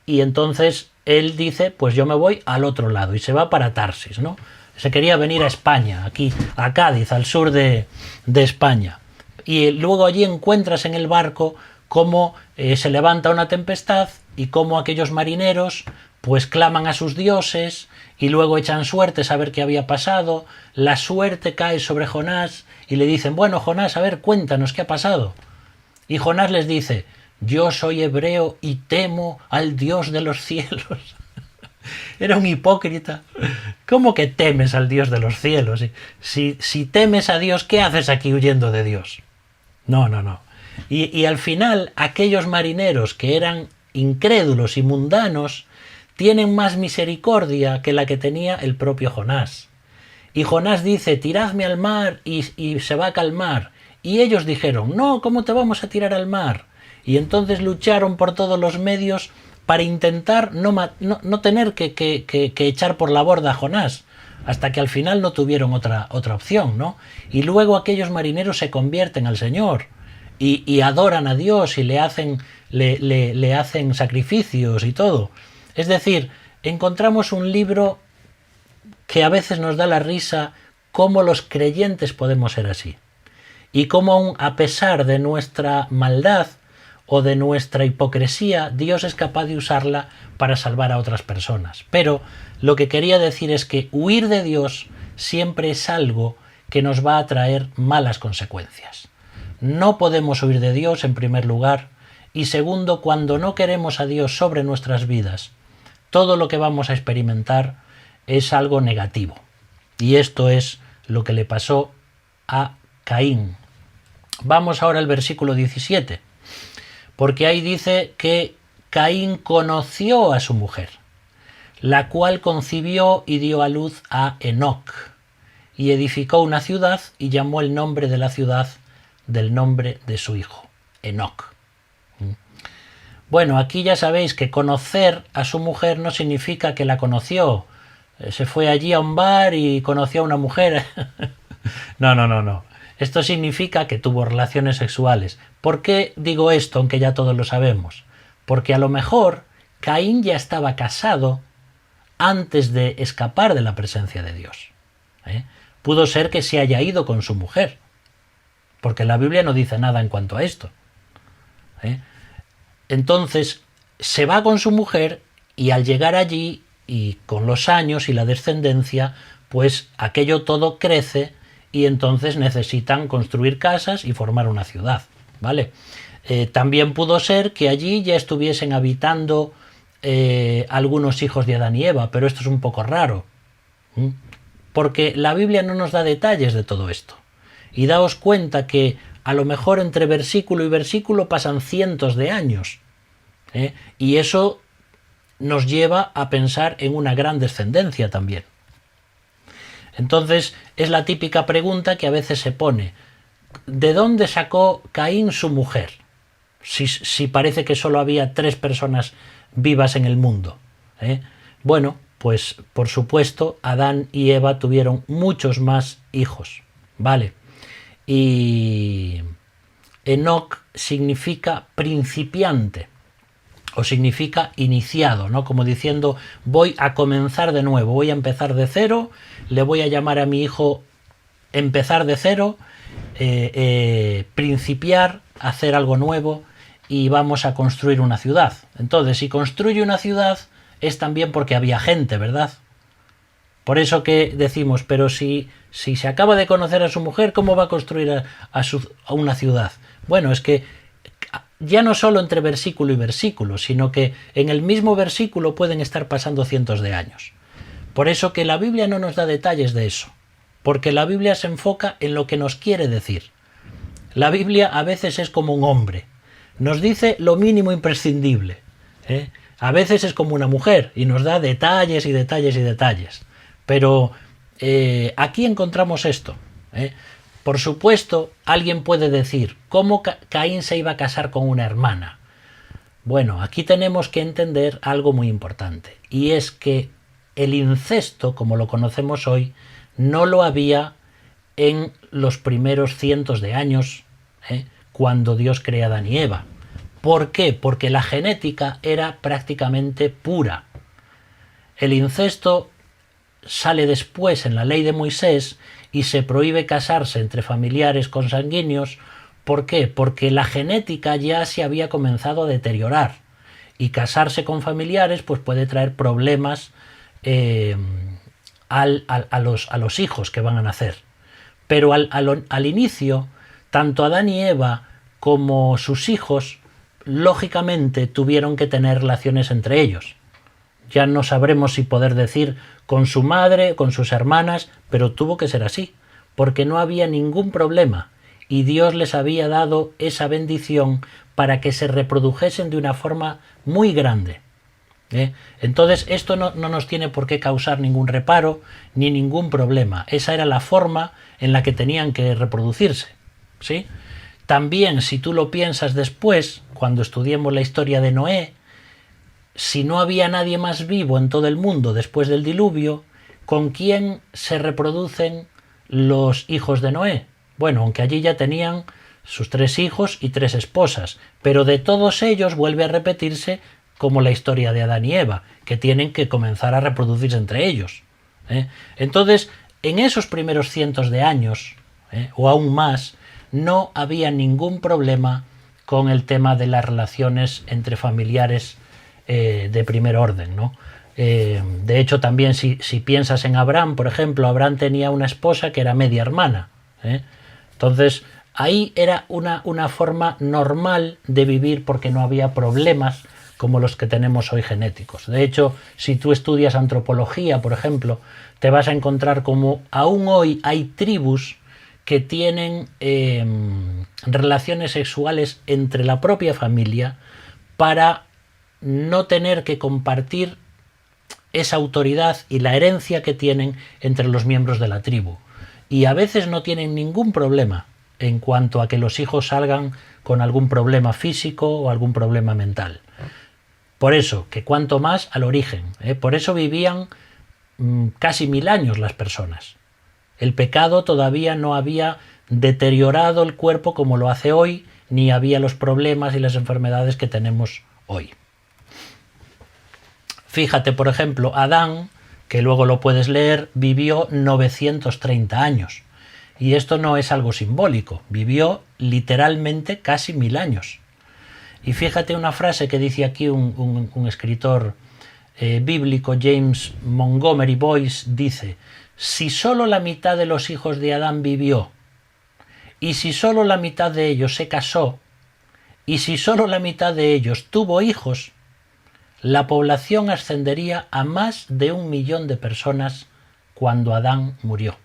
y entonces él dice, pues yo me voy al otro lado, y se va para Tarsis, ¿no? Se quería venir a España, aquí a Cádiz, al sur de España, y luego allí encuentras en el barco cómo se levanta una tempestad y cómo aquellos marineros pues claman a sus dioses y luego echan suertes a ver qué había pasado. La suerte cae sobre Jonás y le dicen, bueno, Jonás, a ver, cuéntanos qué ha pasado. Y Jonás les dice, yo soy hebreo y temo al Dios de los cielos. Era un hipócrita. ¿Cómo que temes al Dios de los cielos? Si temes a Dios, ¿qué haces aquí huyendo de Dios? No. Y al final, aquellos marineros que eran incrédulos y mundanos tienen más misericordia que la que tenía el propio Jonás. Y Jonás dice, tiradme al mar y se va a calmar. Y ellos dijeron, no, ¿cómo te vamos a tirar al mar? Y entonces lucharon por todos los medios para intentar no tener que echar por la borda a Jonás, hasta que al final no tuvieron otra opción, ¿no? Y luego aquellos marineros se convierten al Señor y adoran a Dios y le hacen sacrificios y todo. Es decir, encontramos un libro que a veces nos da la risa cómo los creyentes podemos ser así. Y cómo aún a pesar de nuestra maldad o de nuestra hipocresía, Dios es capaz de usarla para salvar a otras personas. Pero lo que quería decir es que huir de Dios siempre es algo que nos va a traer malas consecuencias. No podemos huir de Dios en primer lugar, y segundo, cuando no queremos a Dios sobre nuestras vidas, todo lo que vamos a experimentar es algo negativo. Y esto es lo que le pasó a Caín. Vamos ahora al versículo 17, porque ahí dice que Caín conoció a su mujer, la cual concibió y dio a luz a Enoc, y edificó una ciudad y llamó el nombre de la ciudad del nombre de su hijo, Enoc. Bueno, aquí ya sabéis que conocer a su mujer no significa que la conoció. Se fue allí a un bar y conoció a una mujer. No. Esto significa que tuvo relaciones sexuales. ¿Por qué digo esto, aunque ya todos lo sabemos? Porque a lo mejor Caín ya estaba casado antes de escapar de la presencia de Dios. Pudo ser que se haya ido con su mujer, porque la Biblia no dice nada en cuanto a esto. Entonces se va con su mujer y al llegar allí y con los años y la descendencia, pues aquello todo crece y entonces necesitan construir casas y formar una ciudad, ¿vale? También pudo ser que allí ya estuviesen habitando algunos hijos de Adán y Eva, pero esto es un poco raro, porque la Biblia no nos da detalles de todo esto. Y daos cuenta que a lo mejor entre versículo y versículo pasan cientos de años, y eso nos lleva a pensar en una gran descendencia también. Entonces es la típica pregunta que a veces se pone: ¿de dónde sacó Caín su mujer? Si parece que solo había 3 personas vivas en el mundo. Bueno, pues por supuesto Adán y Eva tuvieron muchos más hijos, ¿vale? Y Enoc significa principiante, o significa iniciado, ¿no? Como diciendo, voy a comenzar de nuevo, voy a empezar de cero, le voy a llamar a mi hijo empezar de cero, principiar, hacer algo nuevo, y vamos a construir una ciudad. Entonces, si construye una ciudad, es también porque había gente, ¿verdad? Por eso que decimos, pero si se acaba de conocer a su mujer, ¿cómo va a construir a una ciudad? Bueno, es que ya no solo entre versículo y versículo, sino que en el mismo versículo pueden estar pasando cientos de años. Por eso que la Biblia no nos da detalles de eso, porque la Biblia se enfoca en lo que nos quiere decir. La Biblia a veces es como un hombre, nos dice lo mínimo imprescindible. A veces es como una mujer y nos da detalles y detalles y detalles. Pero aquí encontramos esto. Por supuesto, alguien puede decir, ¿cómo Caín se iba a casar con una hermana? Bueno, aquí tenemos que entender algo muy importante, y es que el incesto, como lo conocemos hoy, no lo había en los primeros cientos de años, cuando Dios crea a Adán y Eva. ¿Por qué? Porque la genética era prácticamente pura. El incesto sale después en la ley de Moisés y se prohíbe casarse entre familiares consanguíneos. ¿Por qué? Porque la genética ya se había comenzado a deteriorar, y casarse con familiares pues puede traer problemas a los hijos que van a nacer. Pero al inicio, tanto Adán y Eva como sus hijos lógicamente tuvieron que tener relaciones entre ellos. Ya no sabremos si poder decir con su madre, con sus hermanas, pero tuvo que ser así, porque no había ningún problema, y Dios les había dado esa bendición para que se reprodujesen de una forma muy grande. Entonces esto no nos tiene por qué causar ningún reparo ni ningún problema. Esa era la forma en la que tenían que reproducirse, ¿sí? También, si tú lo piensas después, cuando estudiemos la historia de Noé, si no había nadie más vivo en todo el mundo después del diluvio, ¿con quién se reproducen los hijos de Noé? Bueno, aunque allí ya tenían sus 3 hijos y 3 esposas, pero de todos ellos vuelve a repetirse como la historia de Adán y Eva, que tienen que comenzar a reproducirse entre ellos. Entonces, en esos primeros cientos de años, o aún más, no había ningún problema con el tema de las relaciones entre familiares de primer orden, ¿no? De hecho, también si piensas en Abraham, por ejemplo, Abraham tenía una esposa que era media hermana. Entonces, ahí era una forma normal de vivir porque no había problemas como los que tenemos hoy genéticos. De hecho, si tú estudias antropología, por ejemplo, te vas a encontrar como aún hoy hay tribus que tienen relaciones sexuales entre la propia familia para no tener que compartir esa autoridad y la herencia que tienen entre los miembros de la tribu. Y a veces no tienen ningún problema en cuanto a que los hijos salgan con algún problema físico o algún problema mental. Por eso, que cuanto más al origen. Por eso vivían casi 1000 años las personas. El pecado todavía no había deteriorado el cuerpo como lo hace hoy, ni había los problemas y las enfermedades que tenemos hoy. Fíjate, por ejemplo, Adán, que luego lo puedes leer, vivió 930 años. Y esto no es algo simbólico, vivió literalmente casi 1000 años. Y fíjate una frase que dice aquí un escritor bíblico, James Montgomery Boyce, dice: si solo la mitad de los hijos de Adán vivió, y si solo la mitad de ellos se casó, y si solo la mitad de ellos tuvo hijos, la población ascendería a más de 1 millón de personas cuando Adán murió.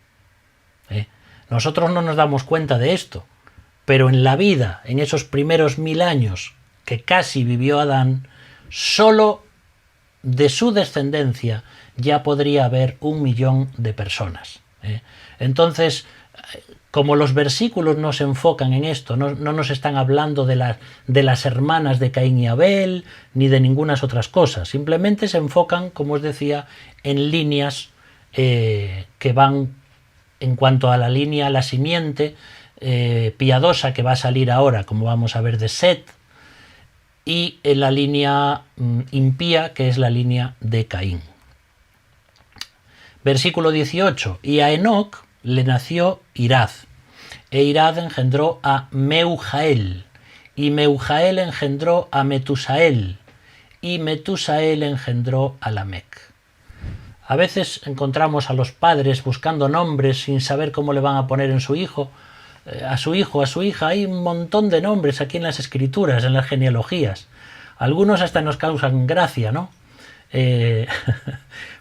Nosotros no nos damos cuenta de esto, pero en la vida, en esos primeros 1000 años que casi vivió Adán, solo de su descendencia ya podría haber 1 millón de personas. Entonces, como los versículos no se enfocan en esto, no nos están hablando de las hermanas de Caín y Abel, ni de ninguna otras cosas, simplemente se enfocan, como os decía, en líneas que van en cuanto a la línea, la simiente piadosa que va a salir ahora, como vamos a ver, de Set, y en la línea impía, que es la línea de Caín. Versículo 18. Y a Enoc le nació Irad, e Irad engendró a Meujael, y Meujael engendró a Metusael, y Metusael engendró a Lamec. A veces encontramos a los padres buscando nombres sin saber cómo le van a poner en su hijo, a su hija. Hay un montón de nombres aquí en las escrituras, en las genealogías. Algunos hasta nos causan gracia, ¿no?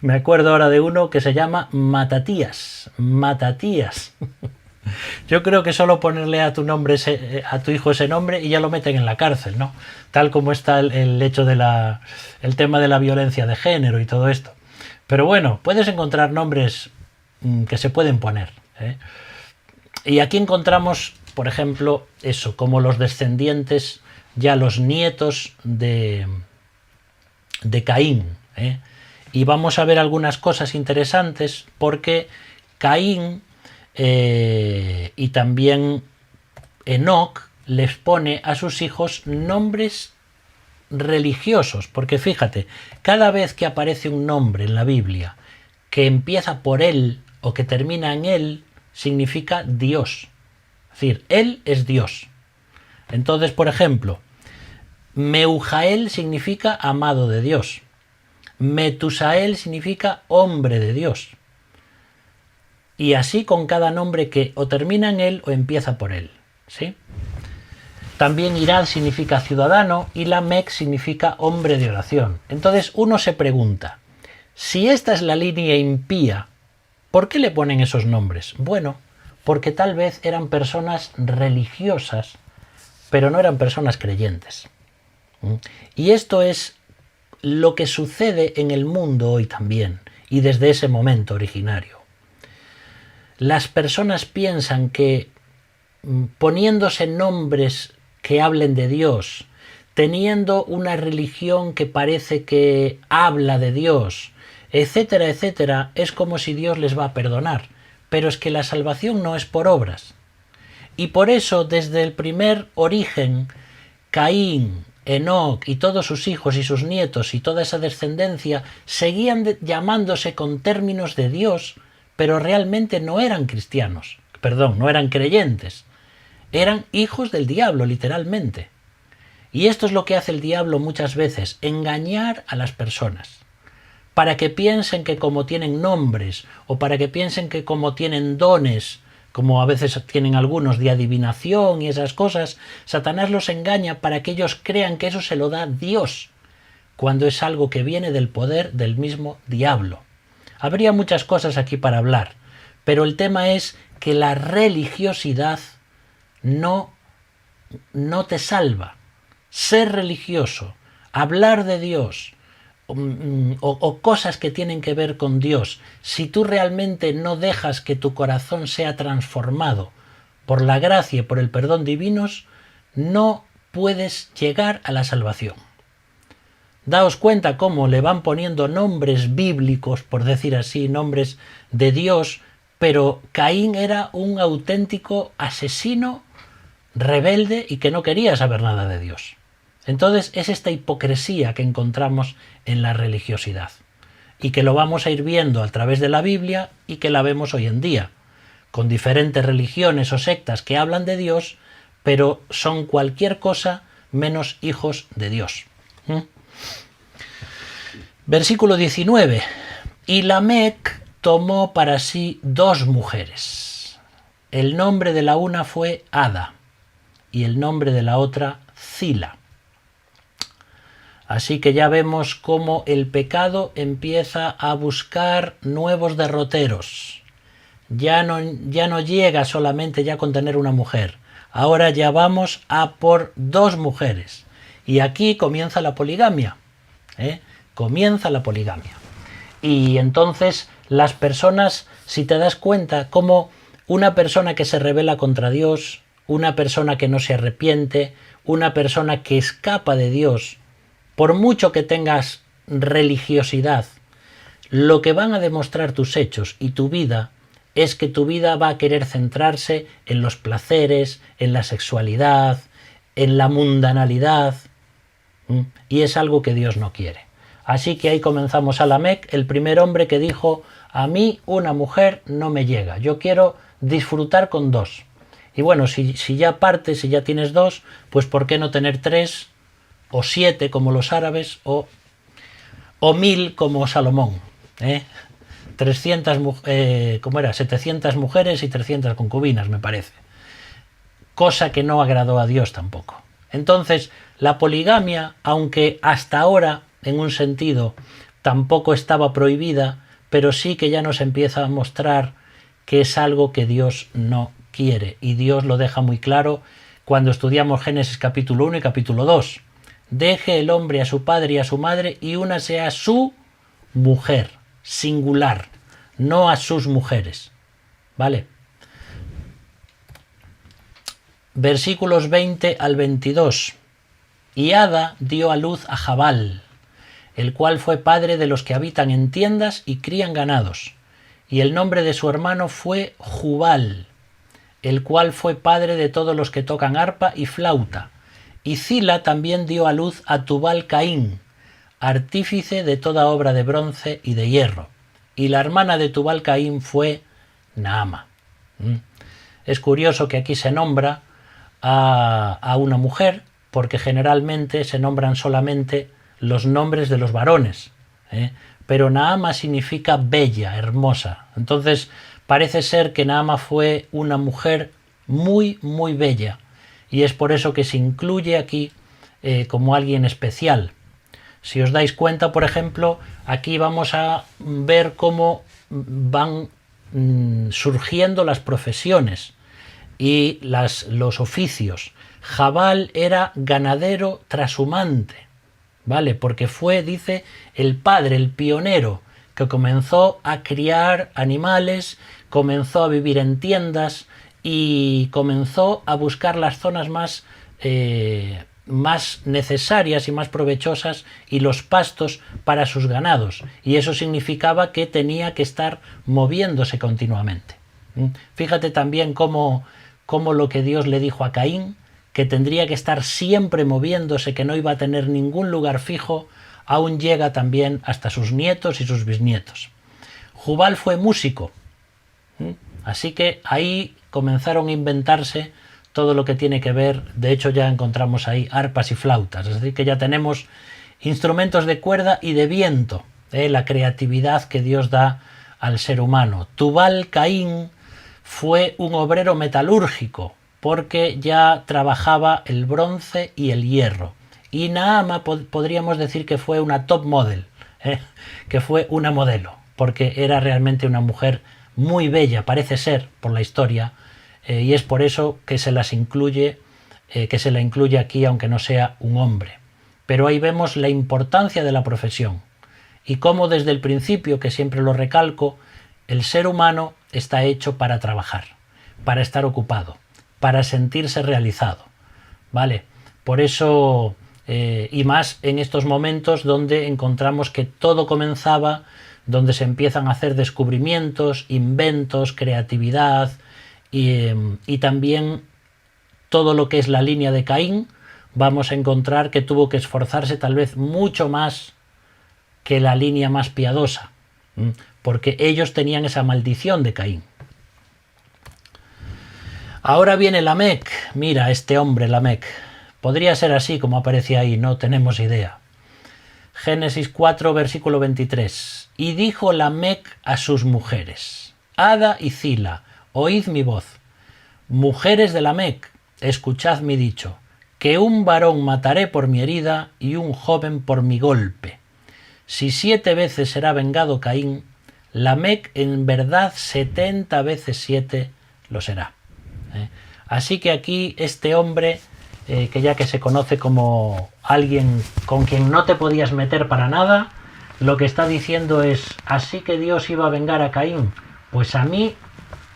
Me acuerdo ahora de uno que se llama Matatías. Yo creo que solo ponerle a tu nombre a tu hijo ese nombre y ya lo meten en la cárcel, ¿no? Tal como está el hecho de el tema de la violencia de género y todo esto. Pero bueno, puedes encontrar nombres que se pueden poner. Y aquí encontramos, por ejemplo, eso, como los descendientes, ya los nietos de Caín. Y vamos a ver algunas cosas interesantes porque Caín y también Enoc les pone a sus hijos nombres religiosos, porque fíjate, cada vez que aparece un nombre en la Biblia que empieza por él o que termina en él, significa Dios. Es decir, él es Dios. Entonces, por ejemplo, Meujael significa amado de Dios. Metusael significa hombre de Dios. Y así con cada nombre que o termina en él o empieza por él. ¿Sí? También Irad significa ciudadano y Lamec significa hombre de oración. Entonces uno se pregunta, si esta es la línea impía, ¿por qué le ponen esos nombres? Bueno, porque tal vez eran personas religiosas, pero no eran personas creyentes. Y esto es lo que sucede en el mundo hoy también, y desde ese momento originario. Las personas piensan que poniéndose nombres que hablen de Dios, teniendo una religión que parece que habla de Dios, etcétera, etcétera, es como si Dios les va a perdonar. Pero es que la salvación no es por obras. Y por eso, desde el primer origen, Caín, Enoc y todos sus hijos y sus nietos y toda esa descendencia seguían llamándose con términos de Dios, pero realmente no eran cristianos, perdón, no eran creyentes, eran hijos del diablo, literalmente. Y esto es lo que hace el diablo muchas veces, engañar a las personas, para que piensen que como tienen nombres, o para que piensen que como tienen dones, como a veces tienen algunos de adivinación y esas cosas, Satanás los engaña para que ellos crean que eso se lo da Dios, cuando es algo que viene del poder del mismo diablo. Habría muchas cosas aquí para hablar, pero el tema es que la religiosidad no te salva. Ser religioso, hablar de Dios o cosas que tienen que ver con Dios, si tú realmente no dejas que tu corazón sea transformado por la gracia y por el perdón divinos, no puedes llegar a la salvación. Daos cuenta cómo le van poniendo nombres bíblicos, por decir así, nombres de Dios, pero Caín era un auténtico asesino, rebelde y que no quería saber nada de Dios. Entonces es esta hipocresía que encontramos en la religiosidad y que lo vamos a ir viendo a través de la Biblia y que la vemos hoy en día, con diferentes religiones o sectas que hablan de Dios, pero son cualquier cosa menos hijos de Dios. Versículo 19. Y Lamec tomó para sí 2 mujeres. El nombre de la una fue Ada y el nombre de la otra Zila. Así que ya vemos cómo el pecado empieza a buscar nuevos derroteros. Ya no llega solamente ya con tener una mujer. Ahora ya vamos a por 2 mujeres. Y aquí comienza la poligamia. Comienza la poligamia. Y entonces las personas, si te das cuenta, como una persona que se rebela contra Dios, una persona que no se arrepiente, una persona que escapa de Dios, por mucho que tengas religiosidad, lo que van a demostrar tus hechos y tu vida es que tu vida va a querer centrarse en los placeres, en la sexualidad, en la mundanalidad, y es algo que Dios no quiere. Así que ahí comenzamos a Lamec, el primer hombre que dijo: a mí una mujer no me llega, yo quiero disfrutar con 2. Y bueno, si ya partes, si ya tienes 2, pues ¿por qué no tener 3 o 7 como los árabes o 1000 como Salomón? 700 mujeres y 300 concubinas, me parece. Cosa que no agradó a Dios tampoco. Entonces, la poligamia, aunque hasta ahora, en un sentido, tampoco estaba prohibida, pero sí que ya nos empieza a mostrar que es algo que Dios no quiere. Y Dios lo deja muy claro cuando estudiamos Génesis capítulo 1 y capítulo 2. Deje el hombre a su padre y a su madre y únase a su mujer, singular, no a sus mujeres. ¿Vale? Versículos 20 al 22. Y Ada dio a luz a Jabal, el cual fue padre de los que habitan en tiendas y crían ganados. Y el nombre de su hermano fue Jubal, el cual fue padre de todos los que tocan arpa y flauta. Y Zila también dio a luz a Tubal Caín, artífice de toda obra de bronce y de hierro. Y la hermana de Tubal Caín fue Naama. Es curioso que aquí se nombra a una mujer, porque generalmente se nombran solamente los nombres de los varones, pero Naama significa bella, hermosa. Entonces parece ser que Naama fue una mujer muy, muy bella, y es por eso que se incluye aquí como alguien especial. Si os dais cuenta, por ejemplo, aquí vamos a ver cómo van surgiendo las profesiones y los oficios. Jabal era ganadero trashumante, ¿vale? Porque fue, dice, el padre, el pionero, que comenzó a criar animales, comenzó a vivir en tiendas y comenzó a buscar las zonas más necesarias y más provechosas y los pastos para sus ganados. Y eso significaba que tenía que estar moviéndose continuamente. Fíjate también cómo lo que Dios le dijo a Caín, que tendría que estar siempre moviéndose, que no iba a tener ningún lugar fijo, aún llega también hasta sus nietos y sus bisnietos. Jubal fue músico, Así que ahí comenzaron a inventarse todo lo que tiene que ver, de hecho ya encontramos ahí arpas y flautas, es decir que ya tenemos instrumentos de cuerda y de viento, la creatividad que Dios da al ser humano. Tubal Caín fue un obrero metalúrgico porque ya trabajaba el bronce y el hierro. Y Naama podríamos decir que fue una top model, que fue una modelo, porque era realmente una mujer muy bella, parece ser, por la historia, y es por eso que se la incluye aquí, aunque no sea un hombre. Pero ahí vemos la importancia de la profesión y cómo desde el principio, que siempre lo recalco, el ser humano está hecho para trabajar, para estar ocupado, para sentirse realizado, ¿vale? Por eso, y más en estos momentos donde encontramos que todo comenzaba, donde se empiezan a hacer descubrimientos, inventos, creatividad y también todo lo que es la línea de Caín, vamos a encontrar que tuvo que esforzarse tal vez mucho más que la línea más piadosa, porque ellos tenían esa maldición de Caín. Ahora viene Lamec. Mira, este hombre Lamec. Podría ser así como aparece ahí, no tenemos idea. Génesis 4, versículo 23. Y dijo Lamec a sus mujeres: Ada y Zila, oíd mi voz. Mujeres de Lamec, escuchad mi dicho, que un varón mataré por mi herida y un joven por mi golpe. Si 7 veces será vengado Caín, Lamec en verdad 70 veces 7 lo será. Así que aquí este hombre, que ya que se conoce como alguien con quien no te podías meter para nada, lo que está diciendo es: así que Dios iba a vengar a Caín, pues a mí,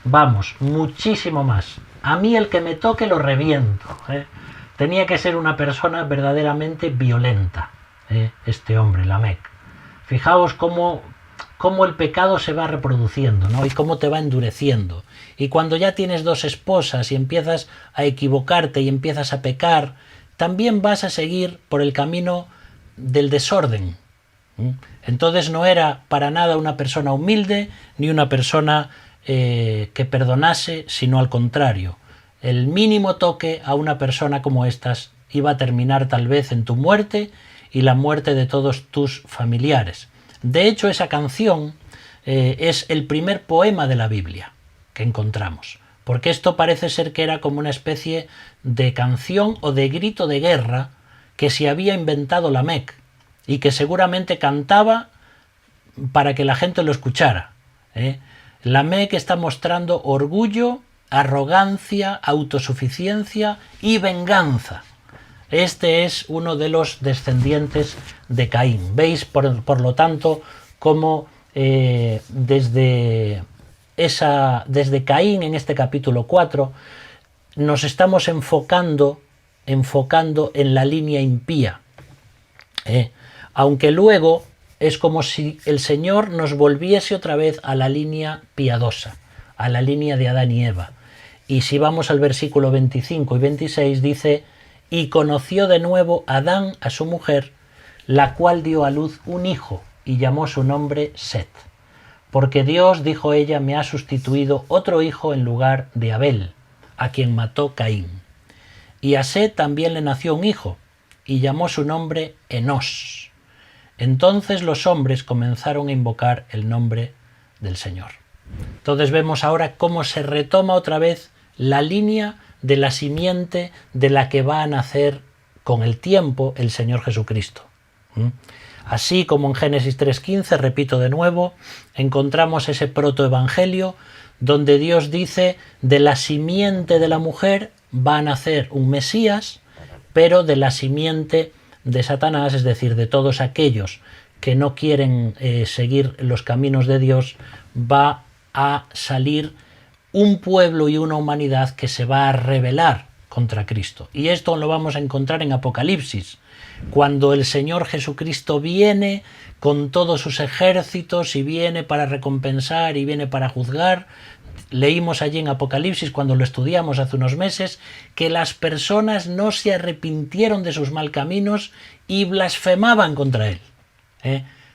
vamos, muchísimo más. A mí el que me toque lo reviento. Tenía que ser una persona verdaderamente violenta, este hombre, Lamec. Fijaos cómo el pecado se va reproduciendo, ¿no? Y cómo te va endureciendo. Y cuando ya tienes 2 esposas y empiezas a equivocarte y empiezas a pecar, también vas a seguir por el camino del desorden. Entonces no era para nada una persona humilde ni una persona que perdonase, sino al contrario. El mínimo toque a una persona como estas iba a terminar tal vez en tu muerte y la muerte de todos tus familiares. De hecho, esa canción es el primer poema de la Biblia que encontramos, porque esto parece ser que era como una especie de canción o de grito de guerra que se había inventado Lamec y que seguramente cantaba para que la gente lo escuchara. Lamec está mostrando orgullo, arrogancia, autosuficiencia y venganza. Este es uno de los descendientes de Caín. Veis, por lo tanto, cómo desde Caín, en este capítulo 4, nos estamos enfocando en la línea impía. Aunque luego es como si el Señor nos volviese otra vez a la línea piadosa, a la línea de Adán y Eva. Y si vamos al versículo 25 y 26, dice: y conoció de nuevo Adán a su mujer, la cual dio a luz un hijo, y llamó su nombre Set. Porque Dios, dijo ella, me ha sustituido otro hijo en lugar de Abel, a quien mató Caín. Y a Set también le nació un hijo, y llamó su nombre Enós. Entonces los hombres comenzaron a invocar el nombre del Señor. Entonces vemos ahora cómo se retoma otra vez la línea de la simiente de la que va a nacer con el tiempo el Señor Jesucristo. Así como en Génesis 3:15, repito de nuevo, encontramos ese protoevangelio donde Dios dice: de la simiente de la mujer va a nacer un Mesías, pero de la simiente de Satanás, es decir, de todos aquellos que no quieren seguir los caminos de Dios, va a salir un pueblo y una humanidad que se va a rebelar contra Cristo. Y esto lo vamos a encontrar en Apocalipsis, cuando el Señor Jesucristo viene con todos sus ejércitos y viene para recompensar y viene para juzgar. Leímos allí en Apocalipsis, cuando lo estudiamos hace unos meses, que las personas no se arrepintieron de sus mal caminos y blasfemaban contra él.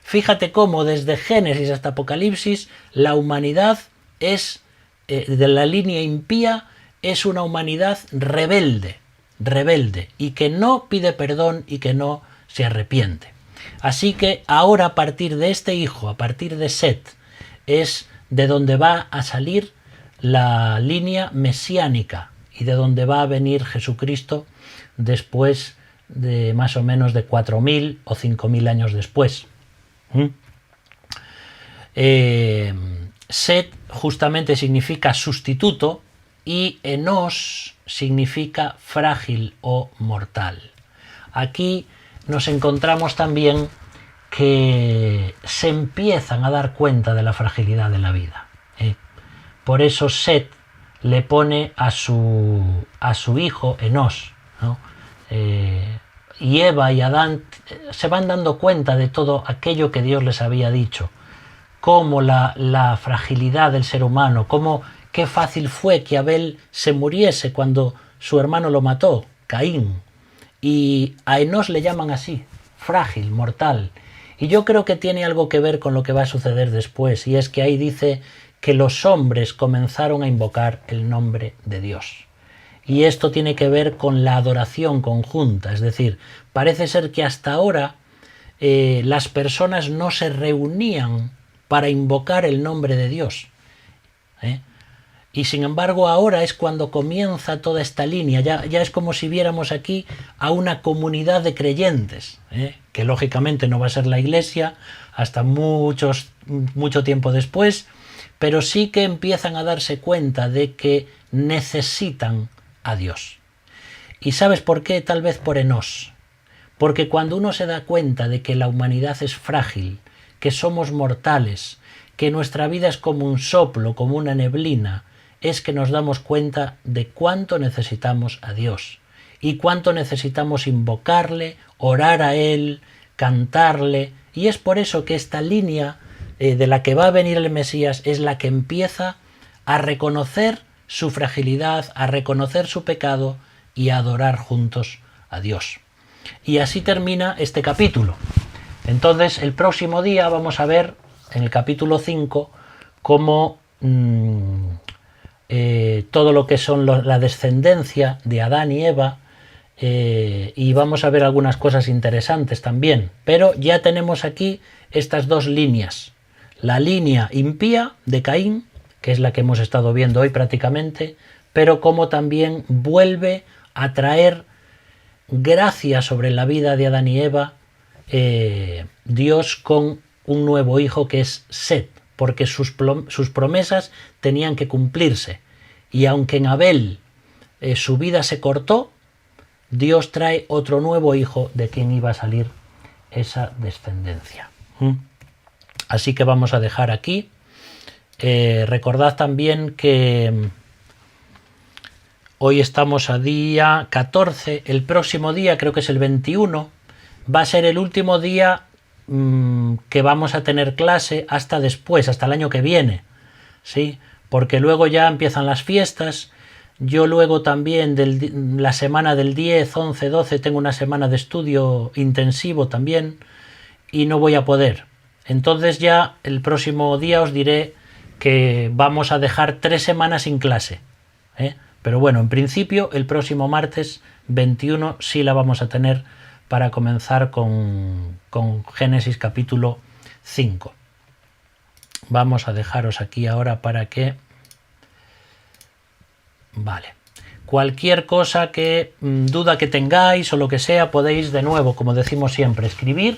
Fíjate cómo desde Génesis hasta Apocalipsis la humanidad es de la línea impía es una humanidad rebelde, y que no pide perdón y que no se arrepiente. Así que ahora, a partir de este hijo, a partir de Set, es de donde va a salir la línea mesiánica y de donde va a venir Jesucristo después de más o menos de 4.000 o 5.000 años después. Set justamente significa sustituto y Enos significa frágil o mortal. Aquí nos encontramos también que se empiezan a dar cuenta de la fragilidad de la vida. Por eso Set le pone a su hijo Enos, ¿no? Y Eva y Adán se van dando cuenta de todo aquello que Dios les había dicho, cómo la fragilidad del ser humano, qué fácil fue que Abel se muriese cuando su hermano lo mató, Caín. Y a Enos le llaman así, frágil, mortal. Y yo creo que tiene algo que ver con lo que va a suceder después, y es que ahí dice que los hombres comenzaron a invocar el nombre de Dios. Y esto tiene que ver con la adoración conjunta, es decir, parece ser que hasta ahora las personas no se reunían para invocar el nombre de Dios. Y sin embargo ahora es cuando comienza toda esta línea, ya es como si viéramos aquí a una comunidad de creyentes, que lógicamente no va a ser la Iglesia hasta mucho tiempo después, pero sí que empiezan a darse cuenta de que necesitan a Dios. ¿Y sabes por qué? Tal vez por Enos. Porque cuando uno se da cuenta de que la humanidad es frágil, que somos mortales, que nuestra vida es como un soplo, como una neblina, es que nos damos cuenta de cuánto necesitamos a Dios y cuánto necesitamos invocarle, orar a Él, cantarle. Y es por eso que esta línea de la que va a venir el Mesías es la que empieza a reconocer su fragilidad, a reconocer su pecado y a adorar juntos a Dios. Y así termina este capítulo. Entonces, el próximo día vamos a ver, en el capítulo 5, cómo todo lo que son la descendencia de Adán y Eva, y vamos a ver algunas cosas interesantes también. Pero ya tenemos aquí estas dos líneas. La línea impía de Caín, que es la que hemos estado viendo hoy prácticamente, pero como también vuelve a traer gracia sobre la vida de Adán y Eva, Dios con un nuevo hijo que es Set, porque sus promesas tenían que cumplirse. Y aunque en Abel su vida se cortó, Dios trae otro nuevo hijo de quien iba a salir esa descendencia. Así que vamos a dejar aquí. Recordad también que hoy estamos a día 14, el próximo día, creo que es el 21, va a ser el último día que vamos a tener clase hasta después, hasta el año que viene, ¿sí? Porque luego ya empiezan las fiestas. Yo luego también la semana del 10, 11, 12 tengo una semana de estudio intensivo también y no voy a poder. Entonces ya el próximo día os diré que vamos a dejar 3 semanas sin clase, pero bueno, en principio el próximo martes 21 sí la vamos a tener para comenzar con Génesis capítulo 5. Vamos a dejaros aquí ahora para que... Vale. Cualquier cosa duda que tengáis o lo que sea, podéis de nuevo, como decimos siempre, escribir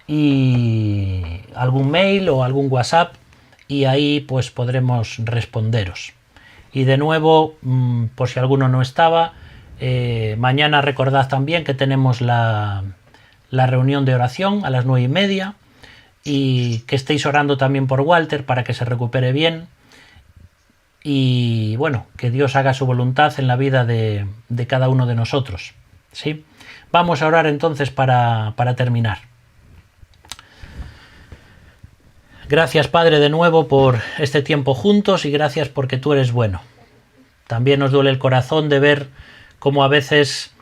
y algún mail o algún WhatsApp y ahí pues podremos responderos. Y de nuevo, por si alguno no estaba, mañana recordad también que tenemos la reunión de oración a las 9:30 y que estéis orando también por Walter para que se recupere bien. Y bueno, que Dios haga su voluntad en la vida de cada uno de nosotros, ¿sí? Vamos a orar entonces para terminar. Gracias, Padre, de nuevo por este tiempo juntos y gracias porque tú eres bueno. También nos duele el corazón de ver cómo a veces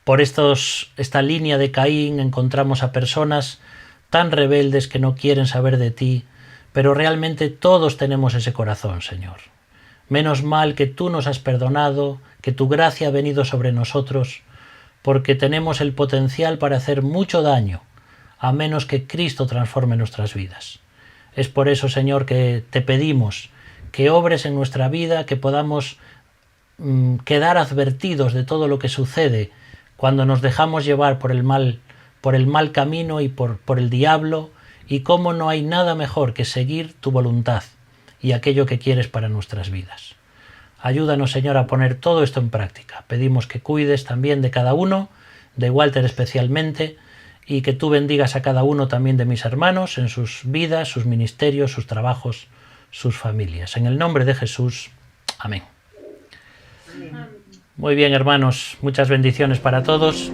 por esta línea de Caín encontramos a personas tan rebeldes que no quieren saber de ti, pero realmente todos tenemos ese corazón, Señor. Menos mal que tú nos has perdonado, que tu gracia ha venido sobre nosotros, porque tenemos el potencial para hacer mucho daño, a menos que Cristo transforme nuestras vidas. Es por eso, Señor, que te pedimos que obres en nuestra vida, que podamos quedar advertidos de todo lo que sucede cuando nos dejamos llevar por el mal camino y por el diablo, y cómo no hay nada mejor que seguir tu voluntad y aquello que quieres para nuestras vidas. Ayúdanos, Señor, a poner todo esto en práctica. Pedimos que cuides también de cada uno, de Walter especialmente, y que tú bendigas a cada uno también de mis hermanos en sus vidas, sus ministerios, sus trabajos, sus familias. En el nombre de Jesús. Amén. Muy bien, hermanos. Muchas bendiciones para todos.